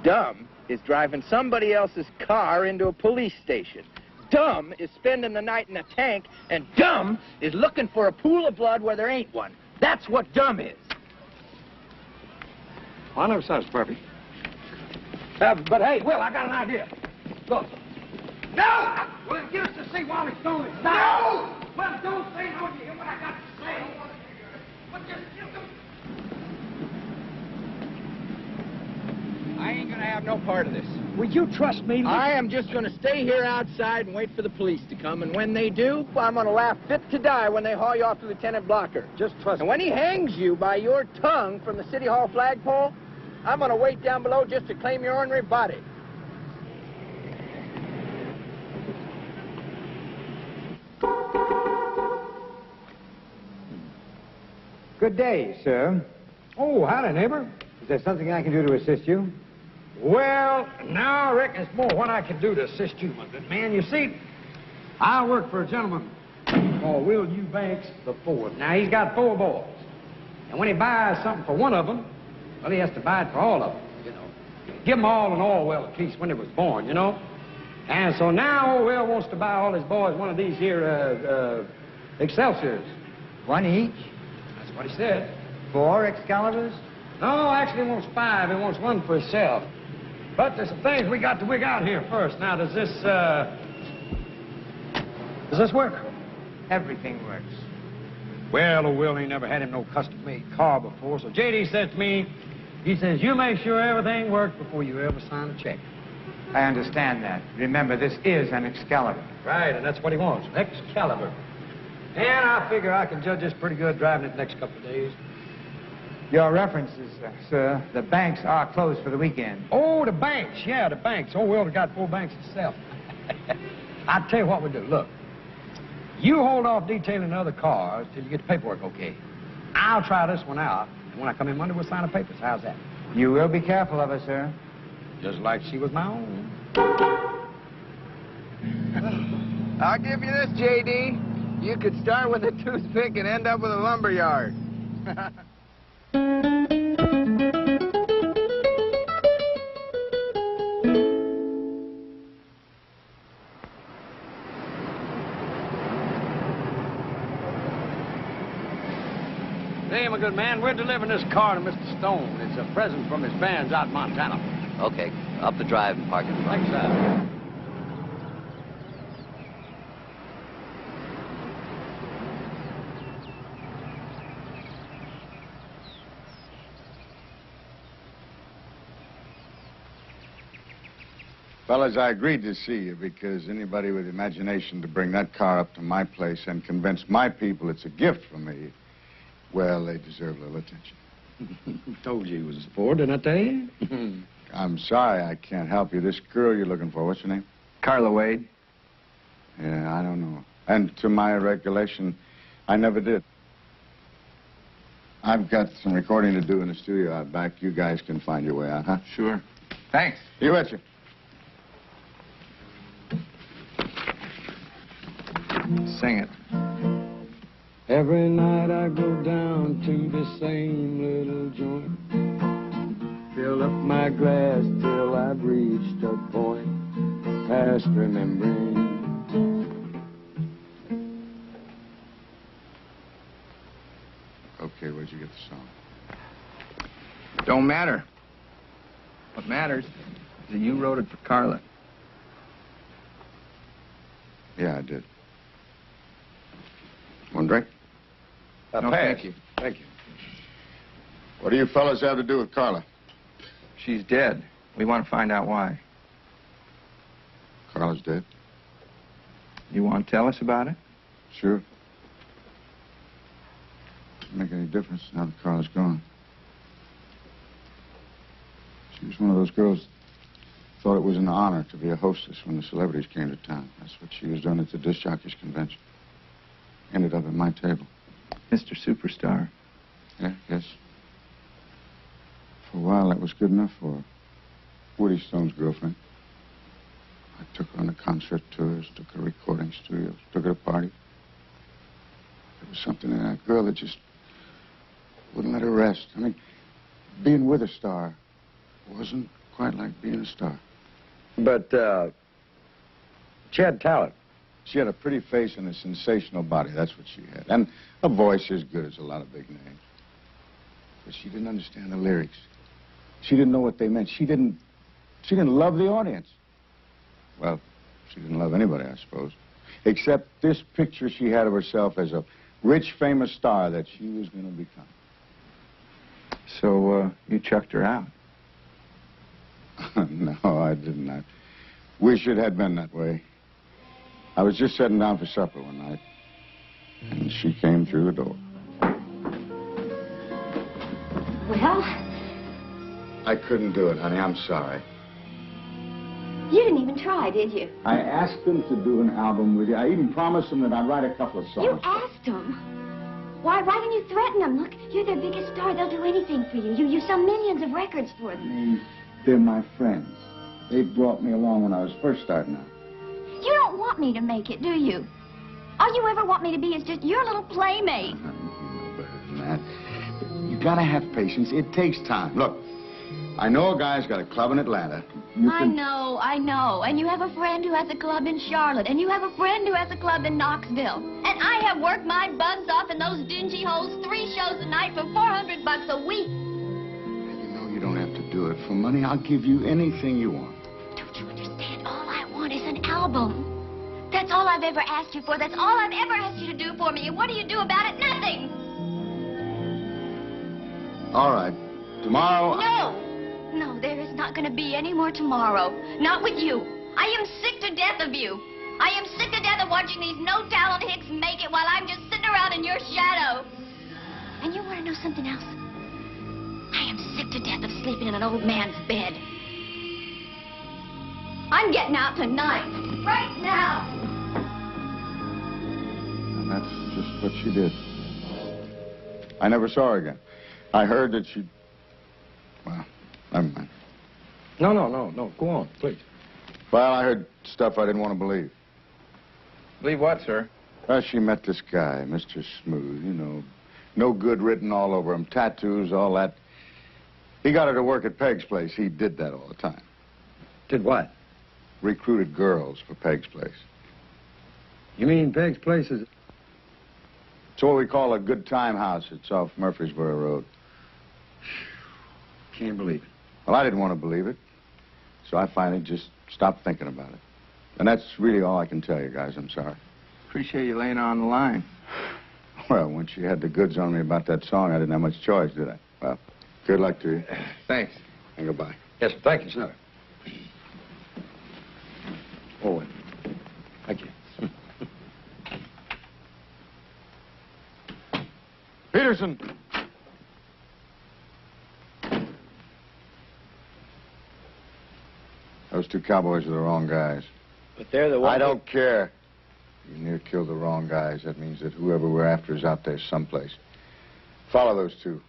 Dumb is driving somebody else's car into a police station. Dumb is spending the night in a tank, and dumb is looking for a pool of blood where there ain't one. That's what dumb is. Well, I never said it's perfect. But hey, Will, I got an idea. Look. No! Well, get us to see Wally Stone. No! Well, don't say no. You hear what I got to say? But just I ain't gonna have no part of this. will you trust me? I am just gonna stay here outside and wait for the police to come, and when they do, I'm gonna laugh fit to die when they haul you off to Lieutenant Blocker. Just trust me. And when he hangs you by your tongue from the City Hall flagpole, I'm gonna wait down below just to claim your ornery body. Good day, sir. Oh, howdy, neighbor. Is there something I can do to assist you? Well, now I reckon it's more what I can do to assist you, my good man. You see, I work for a gentleman called Will Eubanks the Fourth. Now, he's got 4 boys. And when he buys something for one of them, well, he has to buy it for all of them, you know. Give them all an Orwell at least when they was born, you know. And so now old Will wants to buy all his boys one of these here Excelsiors. One each? That's what he said. 4 Excaliburs? No, actually he wants 5. He wants one for himself. But there's some things we got to wig out here first. Now, does this work? Everything works. Well, old Will ain't never had him no custom-made car before, so J.D. said to me, he says, you make sure everything works before you ever sign a check. I understand that. Remember, this is an Excalibur. Right, and that's what he wants, an Excalibur. And I figure I can judge this pretty good driving it the next couple of days. Your references, sir. The banks are closed for the weekend. Oh, the banks. Yeah, the banks. Oh, Will's got 4 banks himself. I'll tell you what we do. Look, you hold off detailing the other cars till you get the paperwork okay. I'll try this one out, and when I come in Monday, we'll sign the papers. How's that? You will be careful of her, sir. Just like she was my own. I'll give you this, J.D. You could start with a toothpick and end up with a lumberyard. Hey, my good man, we're delivering this car to Mr. Stone. It's a present from his bands out in Montana. Okay, up the drive and park in the Thanks, sir. Fellas, I agreed to see you because anybody with imagination to bring that car up to my place and convince my people it's a gift from me, well, they deserve a little attention. Told you he was a sport, didn't I tell you? I'm sorry I can't help you. This girl you're looking for, what's her name? Carla Wade. Yeah, I don't know. And to my recollection, I never did. I've got some recording to do in the studio out back. You guys can find your way out, huh? Sure. Thanks. You betcha. Sing it. Every night I go down to the same little joint, fill up my glass till I've reached a point past remembering. Okay, where'd you get the song? Don't matter. What matters is that you wrote it for Carla. Yeah, I did. One drink? No, pass. thank you. Thank you. What do you fellas have to do with Carla? She's dead. We want to find out why. Carla's dead? You want to tell us about it? Sure. Doesn't make any difference now that Carla's gone. She was one of those girls that thought it was an honor to be a hostess when the celebrities came to town. That's what she was doing at the disc jockeys convention. Ended up at my table. Mr. Superstar. Yeah, yes. For a while, that was good enough for her. Woody Stone's girlfriend. I took her on the concert tours, took her to recording studios, took her to parties. There was something in that girl that just wouldn't let her rest. I mean, being with a star wasn't quite like being a star. But, she had talent. She had a pretty face and a sensational body. That's what she had. And a voice as good as a lot of big names. But she didn't understand the lyrics. She didn't know what they meant. She didn't She didn't love the audience. Well, she didn't love anybody, I suppose. Except this picture she had of herself as a rich, famous star that she was going to become. So, you chucked her out? No, I didn't. I wish it had been that way. I was just sitting down for supper one night, and she came through the door. Well, I couldn't do it, honey. I'm sorry. you didn't even try, did you? I asked them to do an album with you. I even promised them that I'd write a couple of songs. You asked them? Why didn't you threaten them? Look, you're their biggest star. They'll do anything for you. You sell millions of records for them. They're my friends. They brought me along when I was first starting out. You don't want me to make it, do you? All you ever want me to be is just your little playmate. You know better than that. You gotta have patience. It takes time. Look, I know a guy's got a club in Atlanta. I know. And you have a friend who has a club in Charlotte. And you have a friend who has a club in Knoxville. And I have worked my buns off in those dingy holes 3 shows a night for $400 a week. You know you don't have to do it for money. I'll give you anything you want. Don't you understand? All I want is an album. That's all I've ever asked you for. That's all I've ever asked you to do for me. And what do you do about it? Nothing. All right. Tomorrow... No, there is not going to be any more tomorrow. Not with you. I am sick to death of you. I am sick to death of watching these no-talent hicks make it while I'm just sitting around in your shadow. And you want to know something else? I am sick to death of sleeping in an old man's bed. I'm getting out tonight. Right now. And that's just what she did. I never saw her again. I heard that she... Well, never mind. No. Go on, please. Well, I heard stuff I didn't want to believe. Believe what, sir? Well, she met this guy, Mr. Smooth, you know. No good written all over him. Tattoos, all that. He got her to work at Peg's place. He did that all the time. Did what? Recruited girls for Peg's place. You mean Peg's place is... It's what we call a good time house. It's off Murfreesboro Road. Can't believe it. Well, I didn't want to believe it, so I finally just stopped thinking about it. And that's really all I can tell you guys. I'm sorry. Appreciate you laying on the line. Well, when she had the goods on me about that song, I didn't have much choice, did I? Well, good luck to you. Thanks. And goodbye. Yes, sir. Thank you, sir. Owen. Thank you. Peterson! Those 2 cowboys are the wrong guys. But they're the ones... I don't care. You near killed the wrong guys. That means that whoever we're after is out there someplace. Follow those 2.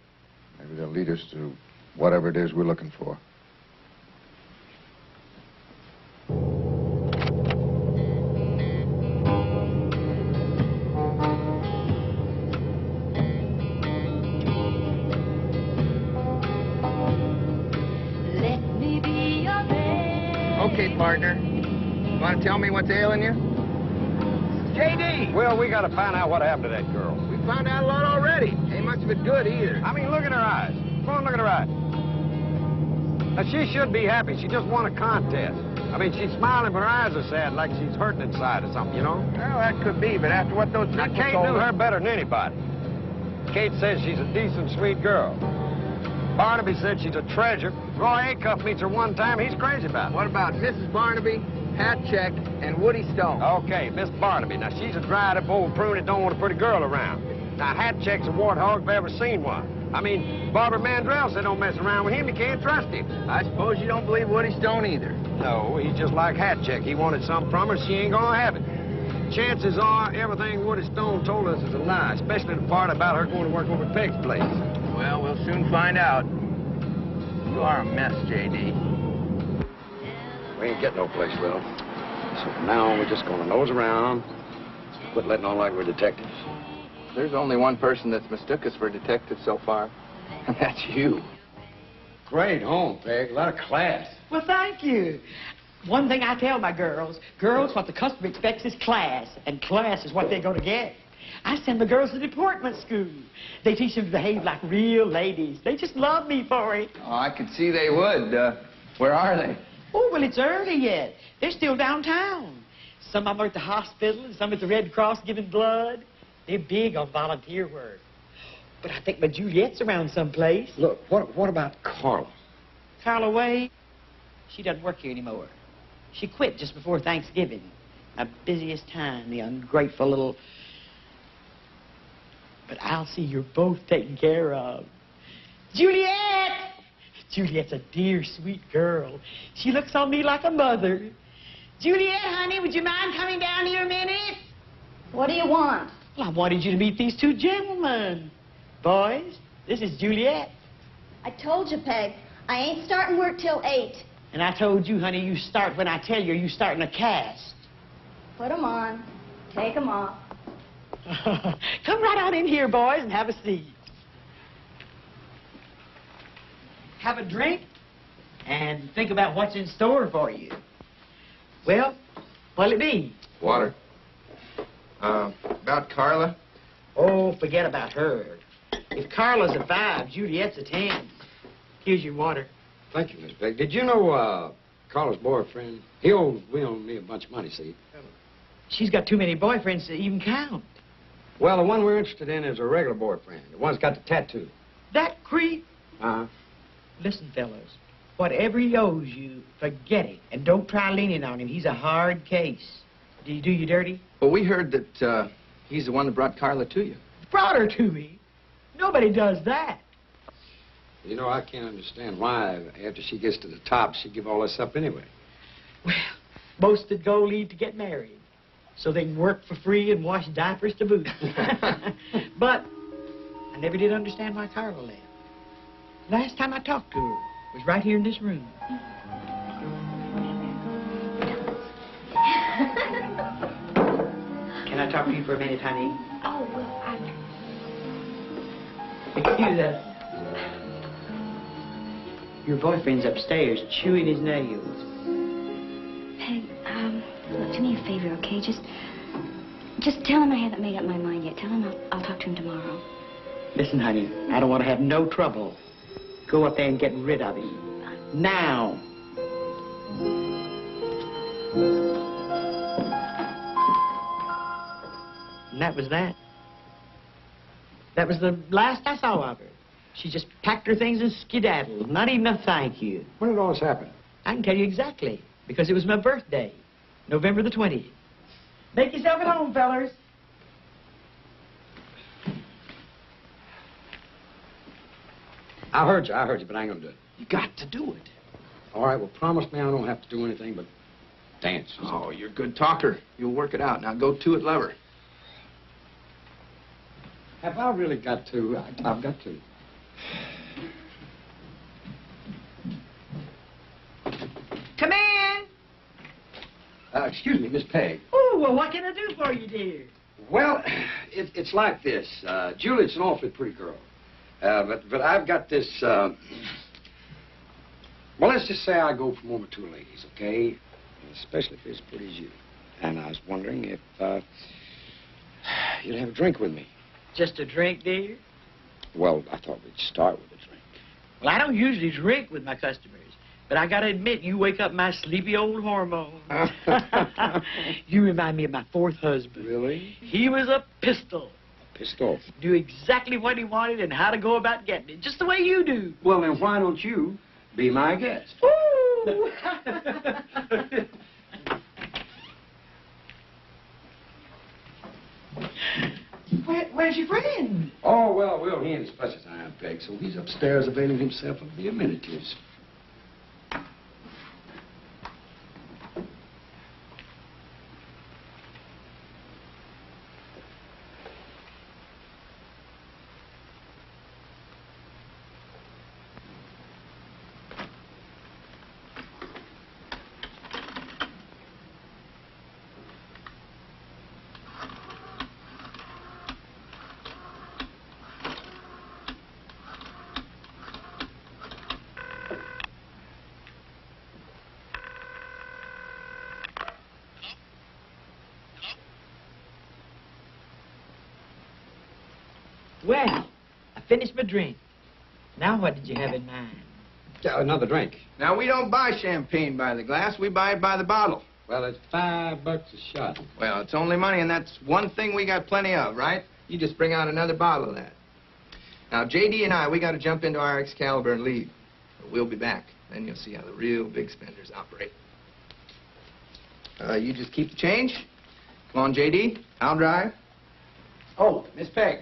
Maybe they'll lead us to whatever it is we're looking for. Okay, partner. You want to tell me what's ailing you? J.D. Well, we got to find out what happened to that girl. We found out a lot already. Ain't much of it good either. I mean, look at her eyes. Go on, look at her eyes. Now, she should be happy. She just won a contest. I mean, she's smiling, but her eyes are sad, like she's hurting inside or something, you know? Well, that could be, but after what those people Kate told knew us... her better than anybody. Kate says she's a decent, sweet girl. Barnaby said she's a treasure. Roy Acuff meets her one time. He's crazy about it. What about Mrs. Barnaby, Hatcheck, and Woody Stone? Okay, Miss Barnaby. Now, she's a dried-up old prune that don't want a pretty girl around. Now, Hatcheck's a warthog if I've ever seen one. I mean, Barbara Mandrell said don't mess around with him. You can't trust him. I suppose you don't believe Woody Stone either. No, he's just like Hatcheck. He wanted some from her. She ain't gonna have it. Chances are everything Woody Stone told us is a lie, especially the part about her going to work over at Peg's place. Well, we'll soon find out. You are a mess, J.D. We ain't getting no place, Will. So from now on, we're just gonna nose around, quit letting on like we're detectives. There's only one person that's mistook us for detectives so far, and that's you. Great home, Peg. A lot of class. Well, thank you. One thing I tell my girls, what the customer expects is class, and class is what they're going to get. I send the girls to deportment school. They teach them to behave like real ladies. They just love me for it. Oh, I could see they would. Where are they? Oh, well, it's early yet. They're still downtown. Some of them are at the hospital and some at the Red Cross giving blood. They're big on volunteer work. But I think my Juliet's around someplace. Look, what about Carla? Carla Way, she doesn't work here anymore. She quit just before Thanksgiving. My busiest time, the ungrateful little... But I'll see you're both taken care of. Juliet! Juliet's a dear, sweet girl. She looks on me like a mother. Juliet, honey, would you mind coming down here a minute? What do you want? Well, I wanted you to meet these two gentlemen. Boys, this is Juliet. I told you, Peg, I ain't starting work till 8. And I told you, honey, you start when I tell you, you start in a cast. Put 'em on. Take 'em off. Come right on in here, boys, and have a seat. Have a drink and think about what's in store for you. Well, what'll it be? Water. About Carla? Oh, forget about her. If Carla's a 5, Juliet's a 10. Here's your water. Thank you, Miss Beck. Did you know Carla's boyfriend? We owe me a bunch of money, see? She's got too many boyfriends to even count. Well, the one we're interested in is a regular boyfriend. The one's got the tattoo. That creep? Uh-huh. Listen, fellas, whatever he owes you, forget it. And don't try leaning on him. He's a hard case. Did he do you dirty? Well, we heard that he's the one that brought Carla to you. Brought her to me? Nobody does that. You know, I can't understand why, after she gets to the top, she'd give all this up anyway. Well, most that go leave to get married, so they can work for free and wash diapers to boot. But I never did understand why Carla left. Last time I talked to her was right here in this room. Can I talk to you for a minute, honey? Oh, well, Excuse us. Your boyfriend's upstairs chewing his nails. Peg, look, do me a favor, okay? Just tell him I haven't made up my mind yet. Tell him I'll talk to him tomorrow. Listen, honey, I don't want to have no trouble. Go up there and get rid of him. Now. And that was that. That was the last I saw of her. She just packed her things and skedaddled. Not even a thank you. When did all this happen? I can tell you exactly. Because it was my birthday. November the 20th. Make yourself at home, fellers. I heard you, but I ain't gonna do it. You got to do it. All right, well, promise me I don't have to do anything but dance. Oh, you're a good talker. You'll work it out. Now go to it, lover. Have I really got to? I've got to. Come in. Excuse me, Miss Peg. Oh, well, what can I do for you, dear? Well, it's like this. Juliet's an awfully pretty girl. But I've got this, well, let's just say I go from over to ladies, okay? Especially if it's as pretty as you. And I was wondering if, you'd have a drink with me. Just a drink, dear? Well, I thought we'd start with a drink. Well, I don't usually drink with my customers. But I gotta admit, you wake up my sleepy old hormones. You remind me of my 4th husband. Really? He was a pistol. Pistol? Knew exactly what he wanted and how to go about getting it, just the way you do. Well, then why don't you be my guest? Ooh! Where's your friend? Oh, well, he ain't as fresh as I am, Peg, so he's upstairs availing himself of the amenities. Well, I finished my drink. Now what did you have in mind? Another drink. Now, we don't buy champagne by the glass. We buy it by the bottle. Well, it's $5 a shot. Well, it's only money, and that's one thing we got plenty of, right? You just bring out another bottle of that. Now, J.D. and I, we got to jump into our Excalibur and leave. But we'll be back. Then you'll see how the real big spenders operate. You just keep the change. Come on, J.D. I'll drive. Oh, Miss Peg,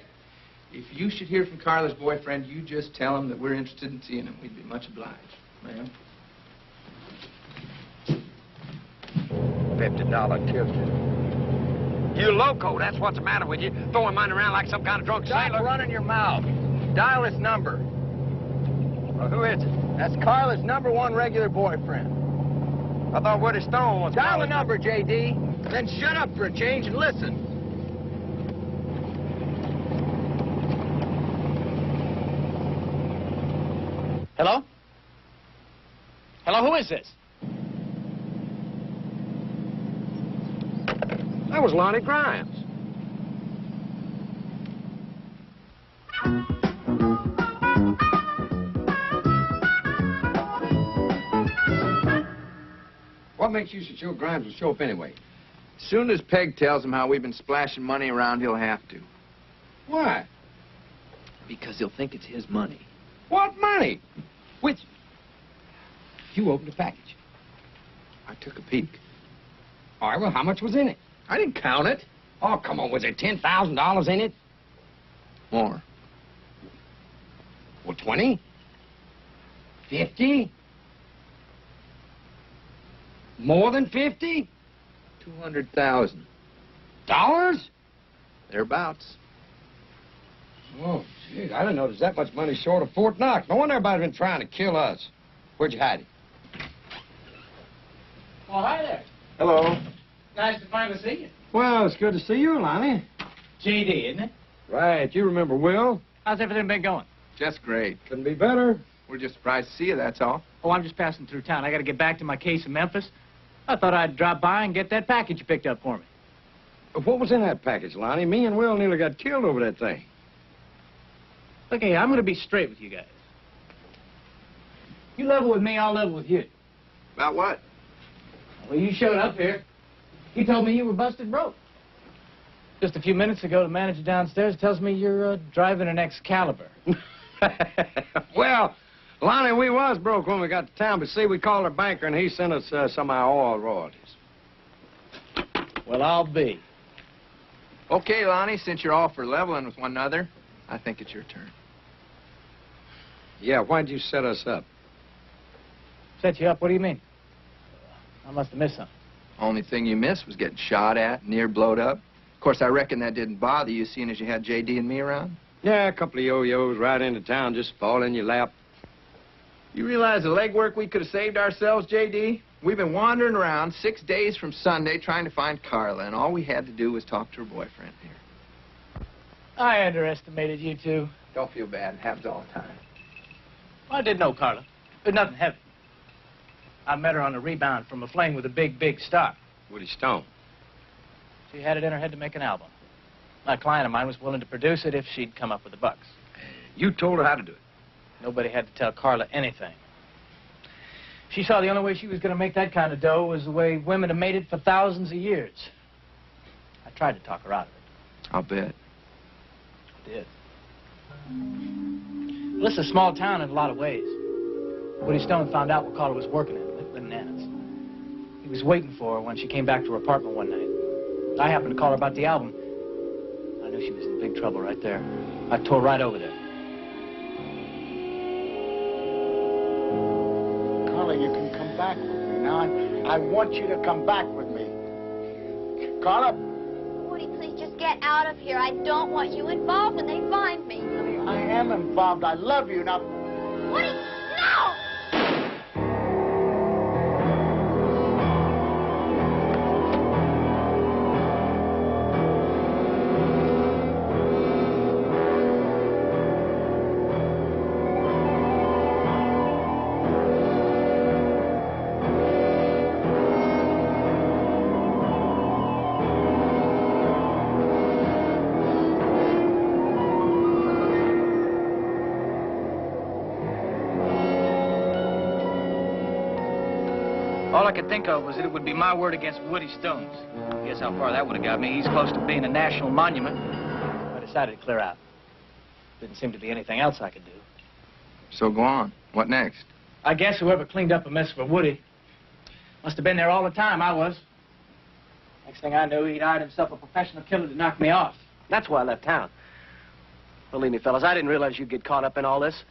if you should hear from Carla's boyfriend, you just tell him that we're interested in seeing him. We'd be much obliged, ma'am. $50 Tuesday. You loco, that's what's the matter with you. Throwing money around like some kind of drunk sailor. Stop running your mouth. Dial this number. Well, who is it? That's Carla's #1 regular boyfriend. I thought Woody Stone was... Dial the number, J.D. Then shut up for a change and listen. Hello? Hello, who is this? That was Lonnie Grimes. What makes you so sure Grimes will show up anyway? As soon as Peg tells him how we've been splashing money around, he'll have to. Why? Because he'll think it's his money. What money? Which? You opened the package. I took a peek. All right, well, how much was in it? I didn't count it. Oh, come on, was there $10,000 in it? More. Well, 20? 50? More than 50? 200,000. Dollars? Thereabouts. Oh, gee, I didn't know there's that much money short of Fort Knox. No wonder everybody's been trying to kill us. Where'd you hide it? Well, hi there. Hello. Nice to finally see you. Well, it's good to see you, Lonnie. J.D., isn't it? Right. You remember Will? How's everything been going? Just great. Couldn't be better. We're just surprised to see you, that's all. Oh, I'm just passing through town. I got to get back to my case in Memphis. I thought I'd drop by and get that package you picked up for me. What was in that package, Lonnie? Me and Will nearly got killed over that thing. Look, hey, I'm going to be straight with you guys. You level with me, I'll level with you. About what? Well, you showed up here. You told me you were busted broke. Just a few minutes ago, the manager downstairs tells me you're driving an Excalibur. Well, Lonnie, we was broke when we got to town, but see, we called our banker, and he sent us some of our oil royalties. Well, I'll be. Okay, Lonnie, since you're all for leveling with one another, I think it's your turn. Yeah, why'd you set us up? Set you up? What do you mean? I must have missed something. Only thing you missed was getting shot at, near blowed up. Of course, I reckon that didn't bother you, seeing as you had J.D. and me around. Yeah, a couple of yo-yos right into town, just fall in your lap. You realize the legwork we could have saved ourselves, J.D.? We've been wandering around 6 days from Sunday trying to find Carla, and all we had to do was talk to her boyfriend here. I underestimated you two. Don't feel bad. It happens all the time. Well, I did know Carla, but nothing heavy. I met her on a rebound from a fling with a big, big star. Woody Stone. She had it in her head to make an album. A client of mine was willing to produce it if she'd come up with the bucks. You told her how to do it. Nobody had to tell Carla anything. She saw the only way she was going to make that kind of dough was the way women have made it for thousands of years. I tried to talk her out of it. I'll bet. I did. Well, this is a small town in a lot of ways. Woody Stone found out what Carla was working at Bananas. He was waiting for her when she came back to her apartment one night. I happened to call her about the album. I knew she was in big trouble right there. I tore right over there. Carla, you can come back with me. Now, I want you to come back with me. Carla? Woody, please just get out of here. I don't want you involved when they find me. I am involved. I love you. Now... Woody, no! I could think of was that it would be my word against Woody Stone's. Guess how far that would have got me. He's close to being a national monument. I decided to clear out. Didn't seem to be anything else I could do. So go on. What next? I guess whoever cleaned up a mess for Woody must have been there all the time I was. Next thing I knew, he'd hired himself a professional killer to knock me off. That's why I left town. Believe me, fellas, I didn't realize you'd get caught up in all this.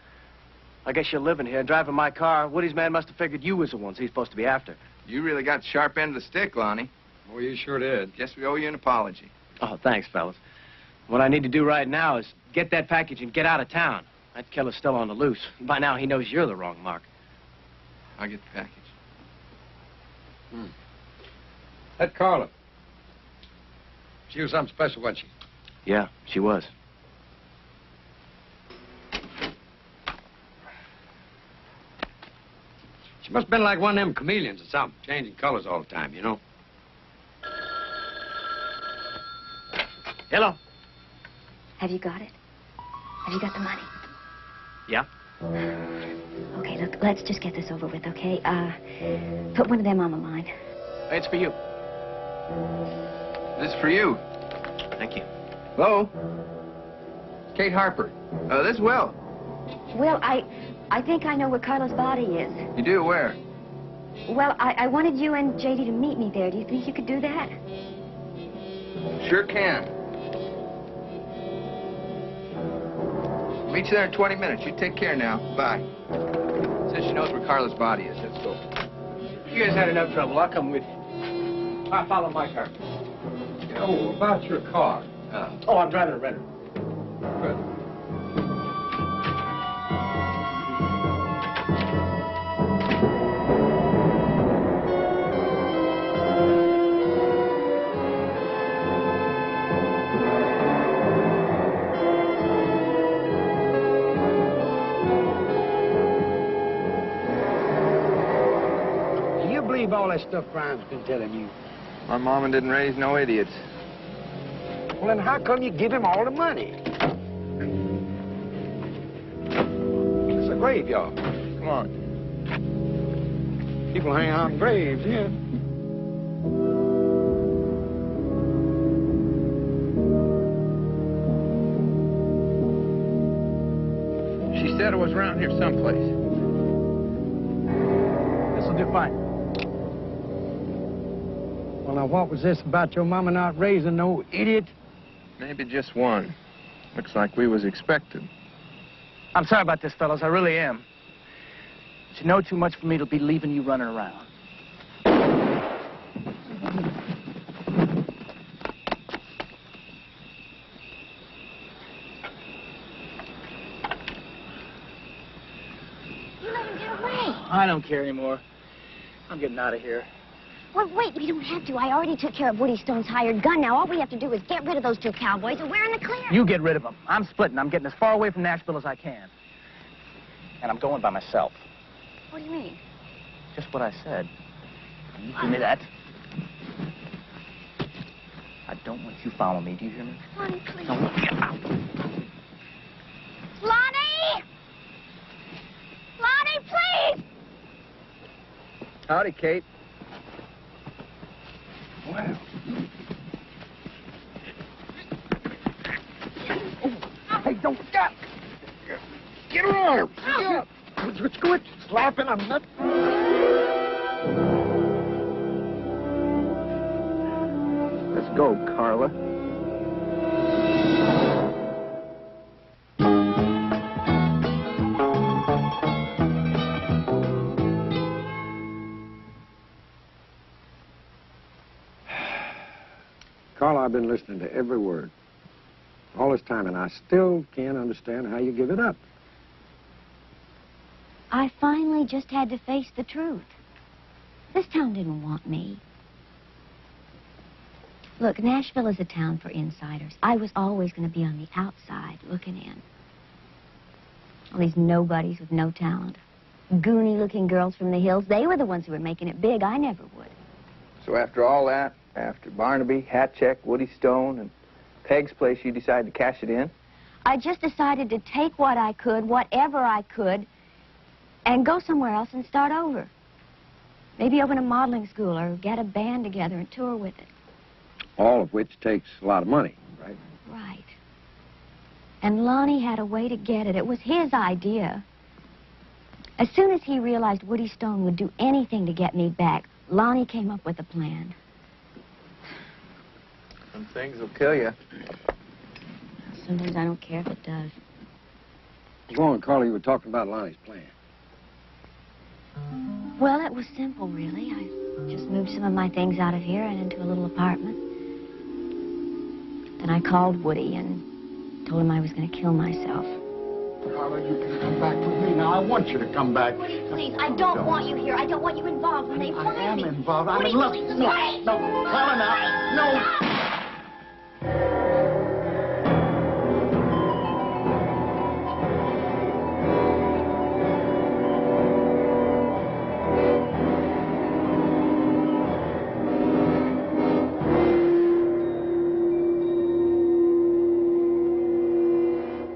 I guess you're living here, driving my car. Woody's man must have figured you was the ones he's supposed to be after. You really got the sharp end of the stick, Lonnie. Oh, you sure did. Guess we owe you an apology. Oh, thanks, fellas. What I need to do right now is get that package and get out of town. That killer's still on the loose. By now, he knows you're the wrong mark. I'll get the package. That Carla. She was something special, wasn't she? Yeah, she was. She must have been like one of them chameleons or something, changing colors all the time, you know? Hello. Have you got it? Have you got the money? Yeah. Okay, look, let's just get this over with, okay? Put one of them on the line. It's for you. This is for you. Thank you. Hello? Kate Harper. This is Will. Well, I think I know where Carla's body is. You do? Where? Well, I wanted you and JD to meet me there. Do you think you could do that? Sure can. Meet you there in 20 minutes. You take care now. Bye. Says she knows where Carla's body is. Let's go. You guys had enough trouble. I'll come with you. I'll follow my car. Oh, about your car. Oh, I'm driving a Redder. Good. Do you believe all that stuff Brian's been telling you? My mama didn't raise no idiots. Well, then how come you give him all the money? It's a graveyard. Come on. People hang out in graves here. She said it was around here someplace. This'll do fine. Well, now, what was this about your mama not raising no idiot? Maybe just one. Looks like we was expected. I'm sorry about this, fellas. I really am. But you know too much for me to be leaving you running around. You let him get away. I don't care anymore. I'm getting out of here. Well, wait, we don't have to. I already took care of Woody Stone's hired gun. Now all we have to do is get rid of those two cowboys and we're in the clear. You get rid of them. I'm splitting. I'm getting as far away from Nashville as I can. And I'm going by myself. What do you mean? Just what I said. You give me that. I don't want you following me. Do you hear me? Lonnie, please. No, get out. Lonnie! Lonnie, please! Howdy, Kate. Well. Hey, don't stop. Get her arm. Let's quit slapping. I'm not. Let's go, Carla. Carla, I've been listening to every word all this time, and I still can't understand how you give it up. I finally just had to face the truth. This town didn't want me. Look, Nashville is a town for insiders. I was always going to be on the outside looking in. All these nobodies with no talent. Goony-looking girls from the hills, they were the ones who were making it big. I never would. So after all that, after Barnaby, Hatcheck, Woody Stone, and Peg's place, you decided to cash it in? I just decided to take what I could, whatever I could, and go somewhere else and start over. Maybe open a modeling school or get a band together and tour with it. All of which takes a lot of money, right? Right. And Lonnie had a way to get it. It was his idea. As soon as he realized Woody Stone would do anything to get me back, Lonnie came up with a plan. Some things will kill you. Sometimes I don't care if it does. Go on, Carla, you were talking about Lonnie's plan. Well, it was simple, really. I just moved some of my things out of here and into a little apartment. Then I called Woody and told him I was going to kill myself. Carla, you can come back with me now. I want you to come back. Woody, please, I don't want you here. I don't want you involved when they find me. I am involved. I'm Woody, in love. please, No, stay. no, Carla, now. No.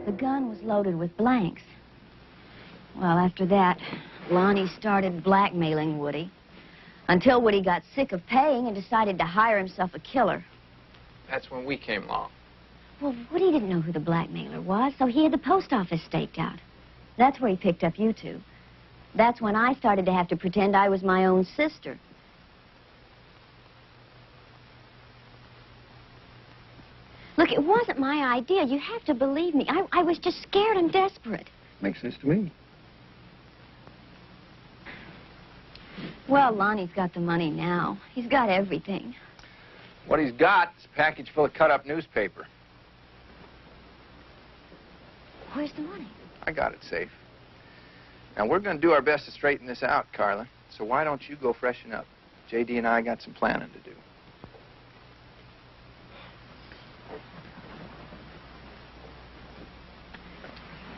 The gun was loaded with blanks. Well, after that, Lonnie started blackmailing Woody until Woody got sick of paying and decided to hire himself a killer. That's when we came along. Well, Woody didn't know who the blackmailer was, so he had the post office staked out. That's where he picked up you two. That's when I started to have to pretend I was my own sister. Look, it wasn't my idea. You have to believe me. I was just scared and desperate. Makes sense to me. Well, Lonnie's got the money now. He's got everything. What he's got is a package full of cut-up newspaper. Where's the money? I got it safe. Now, we're going to do our best to straighten this out, Carla. So why don't you go freshen up? J.D. and I got some planning to do.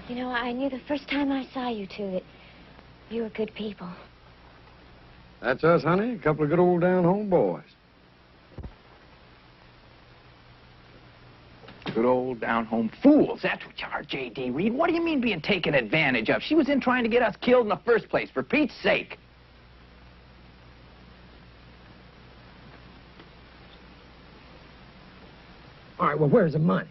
You know, I knew the first time I saw you two that you were good people. That's us, honey. A couple of good old down-home boys. Good old down-home fools. That's what you are, J.D. Reed. What do you mean being taken advantage of? She was in trying to get us killed in the first place, for Pete's sake. All right, well, where's the money?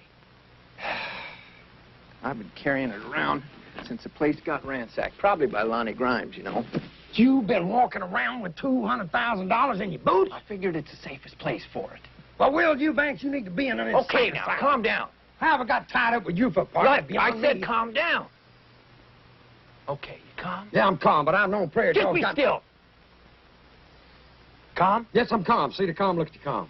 I've been carrying it around since the place got ransacked. Probably by Lonnie Grimes, you know. You've been walking around with $200,000 in your boots? I figured it's the safest place for it. Well, Will Eubanks, you need to be in an Okay, insane now, asylum. calm down. How have I got tied up with you for a part? Look, I said calm down. Okay, you calm? Yeah, I'm calm, but I've known prayer Just dogs be got... still. Calm? Yes, I'm calm. See the calm, look at the calm.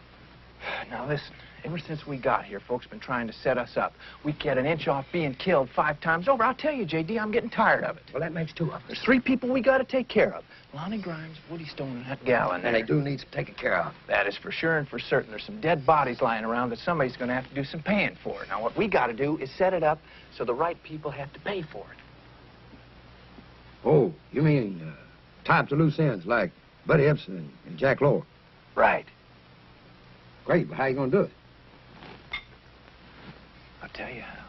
Now, listen. Ever since we got here, folks been trying to set us up. We get an inch off being killed 5 times over. I'll tell you, J.D., I'm getting tired of it. Well, that makes 2 of us. There's 3 people we got to take care of. Lonnie Grimes, Woody Stone, and that gal in there. And they do need some taking care of. That is for sure and for certain. There's some dead bodies lying around that somebody's going to have to do some paying for. Now, what we got to do is set it up so the right people have to pay for it. Oh, you mean tie up the loose ends like Buddy Epson and Jack Lohr? Right. Great, but how you going to do it? I'll tell you how.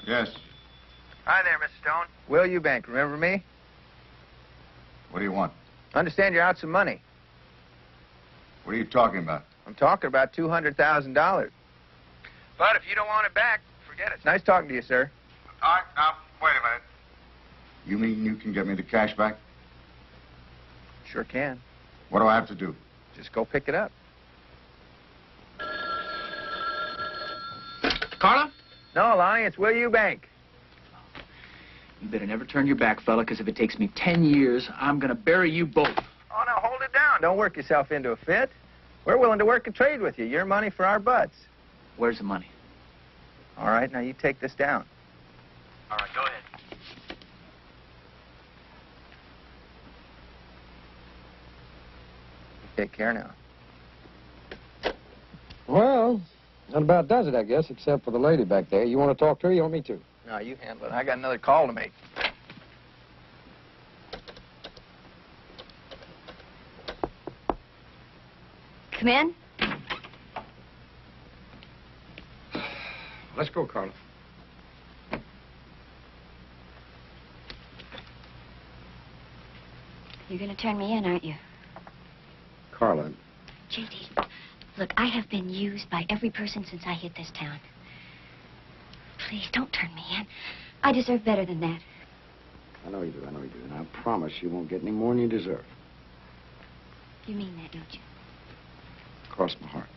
Yes. Hi there, Mr. Stone. Will Eubank, remember me? What do you want? Understand you're out some money. What are you talking about? I'm talking about $200,000. But if you don't want it back, forget it. It's nice talking to you, sir. All right, now, wait a minute. You mean you can get me the cash back? Sure can. What do I have to do? Just go pick it up. Carla? No, Lonnie, it's Will Eubank. You better never turn your back, fella, because if it takes me 10 years, I'm going to bury you both. Oh, now hold it down. Don't work yourself into a fit. We're willing to work a trade with you. Your money for our butts. Where's the money? All right, now you take this down. All right, go ahead. Take care now. Well, that about does it, I guess, except for the lady back there. You want to talk to her? You want me to? No, you handle it. I got another call to make. Come in. Let's go, Carla. You're going to turn me in, aren't you? Carla. J.D., look, I have been used by every person since I hit this town. Please, don't turn me in. I deserve better than that. I know you do, and I promise you won't get any more than you deserve. You mean that, don't you? Cross my heart.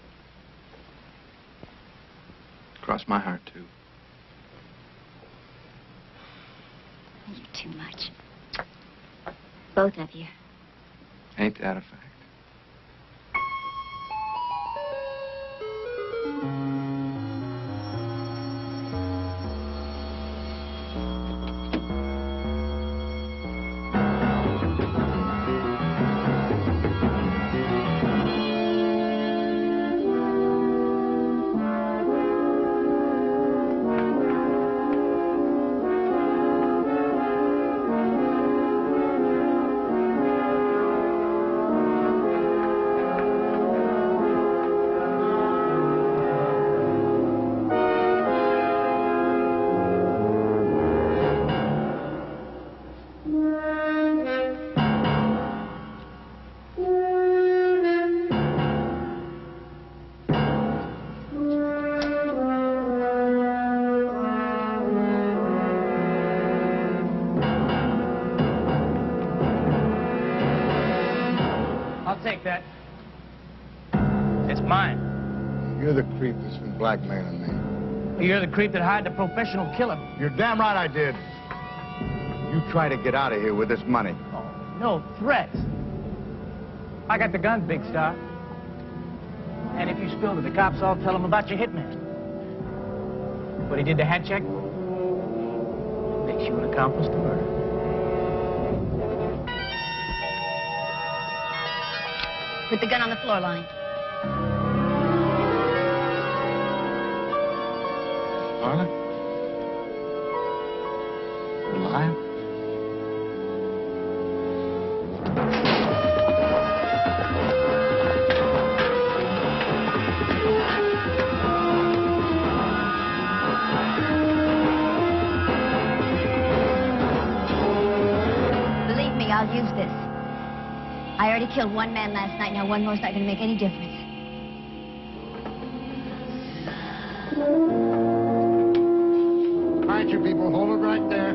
Cross my heart, too. You're too much. Both of you. Ain't that a fact? Take that. It's mine. You're the creep that's been blackmailing me. You're the creep that hired the professional killer. You're damn right I did. You try to get out of here with this money. Oh, no threats. I got the gun, Big Star. And if you spill to the cops, I'll tell them about your hitman. But he did the hat check. Makes you an accomplice to murder. Put the gun on the floor, Lonnie. Carla? You're alive? Believe me, I'll use this. I already killed one man last night. Now one more's not going to make any difference. All right, you people, hold it right there.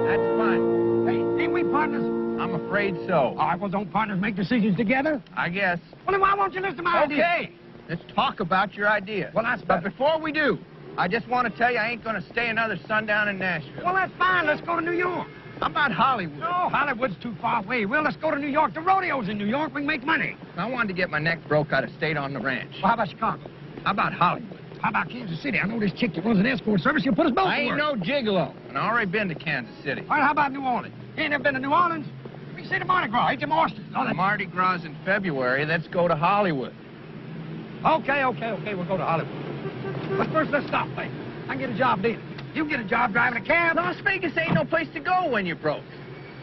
That's fine. Hey, ain't we partners? I'm afraid so. All right, well, don't partners make decisions together? I guess. Well, then why won't you listen to my idea? Okay. Let's talk about your idea. Well, that's But better. before we do, I just want to tell you I ain't going to stay another sundown in Nashville. Well, that's fine. Let's go to New York. How about Hollywood? No, Hollywood's too far away. Well, let's go to New York. The rodeo's in New York. We can make money. I wanted to get my neck broke out of state on the ranch. Well, how about Chicago? How about Hollywood? How about Kansas City? I know this chick that runs an escort service. She'll put us both I to ain't work. no gigolo, and I already been to Kansas City. All right, how about New Orleans? You ain't never been to New Orleans? We can see the Mardi Gras. Eat them oysters. All that. Mardi Gras in February. Let's go to Hollywood. Okay, we'll go to Hollywood. But first, let's stop things. I can get a job dealing. You can get a job driving a cab. Las Vegas ain't no place to go when you're broke.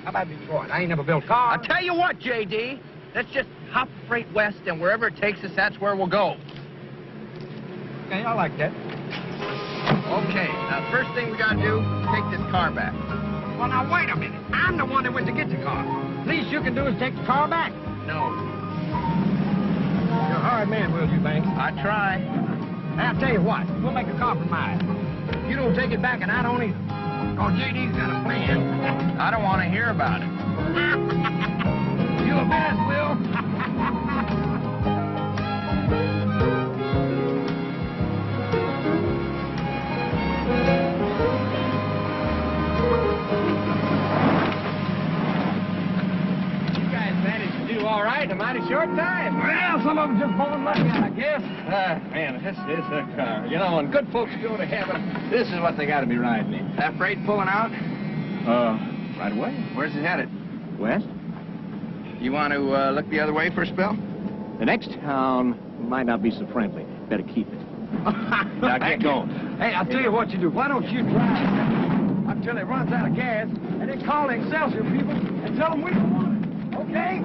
How about Detroit? I ain't never built cars. I'll tell you what, J.D. Let's just hop freight west, and wherever it takes us, that's where we'll go. Okay, I like that. Okay, now the first thing we gotta do, take this car back. Well, now, wait a minute. I'm the one that went to get the car. Least you can do is take the car back. No. You're a hard man, will you, Banks? I try. Now, I'll tell you what. We'll make a compromise. You don't take it back, and I don't either. Oh, J.D.'s got a plan. I don't want to hear about it. You'll bet, Will. You guys managed to do all right in a mighty short time. Well, some of them just born lucky, I guess. Man, this is a car. You know, when good folks go to heaven, this is what they got to be riding in. That freight pulling out? Right away. Where's it headed? West? You want to look the other way for a spell? The next town might not be so friendly. Better keep it. Now get going. Hey, I'll tell you what you do. Why don't you drive until it runs out of gas, and then call the Excelsior people and tell them we don't want it, okay?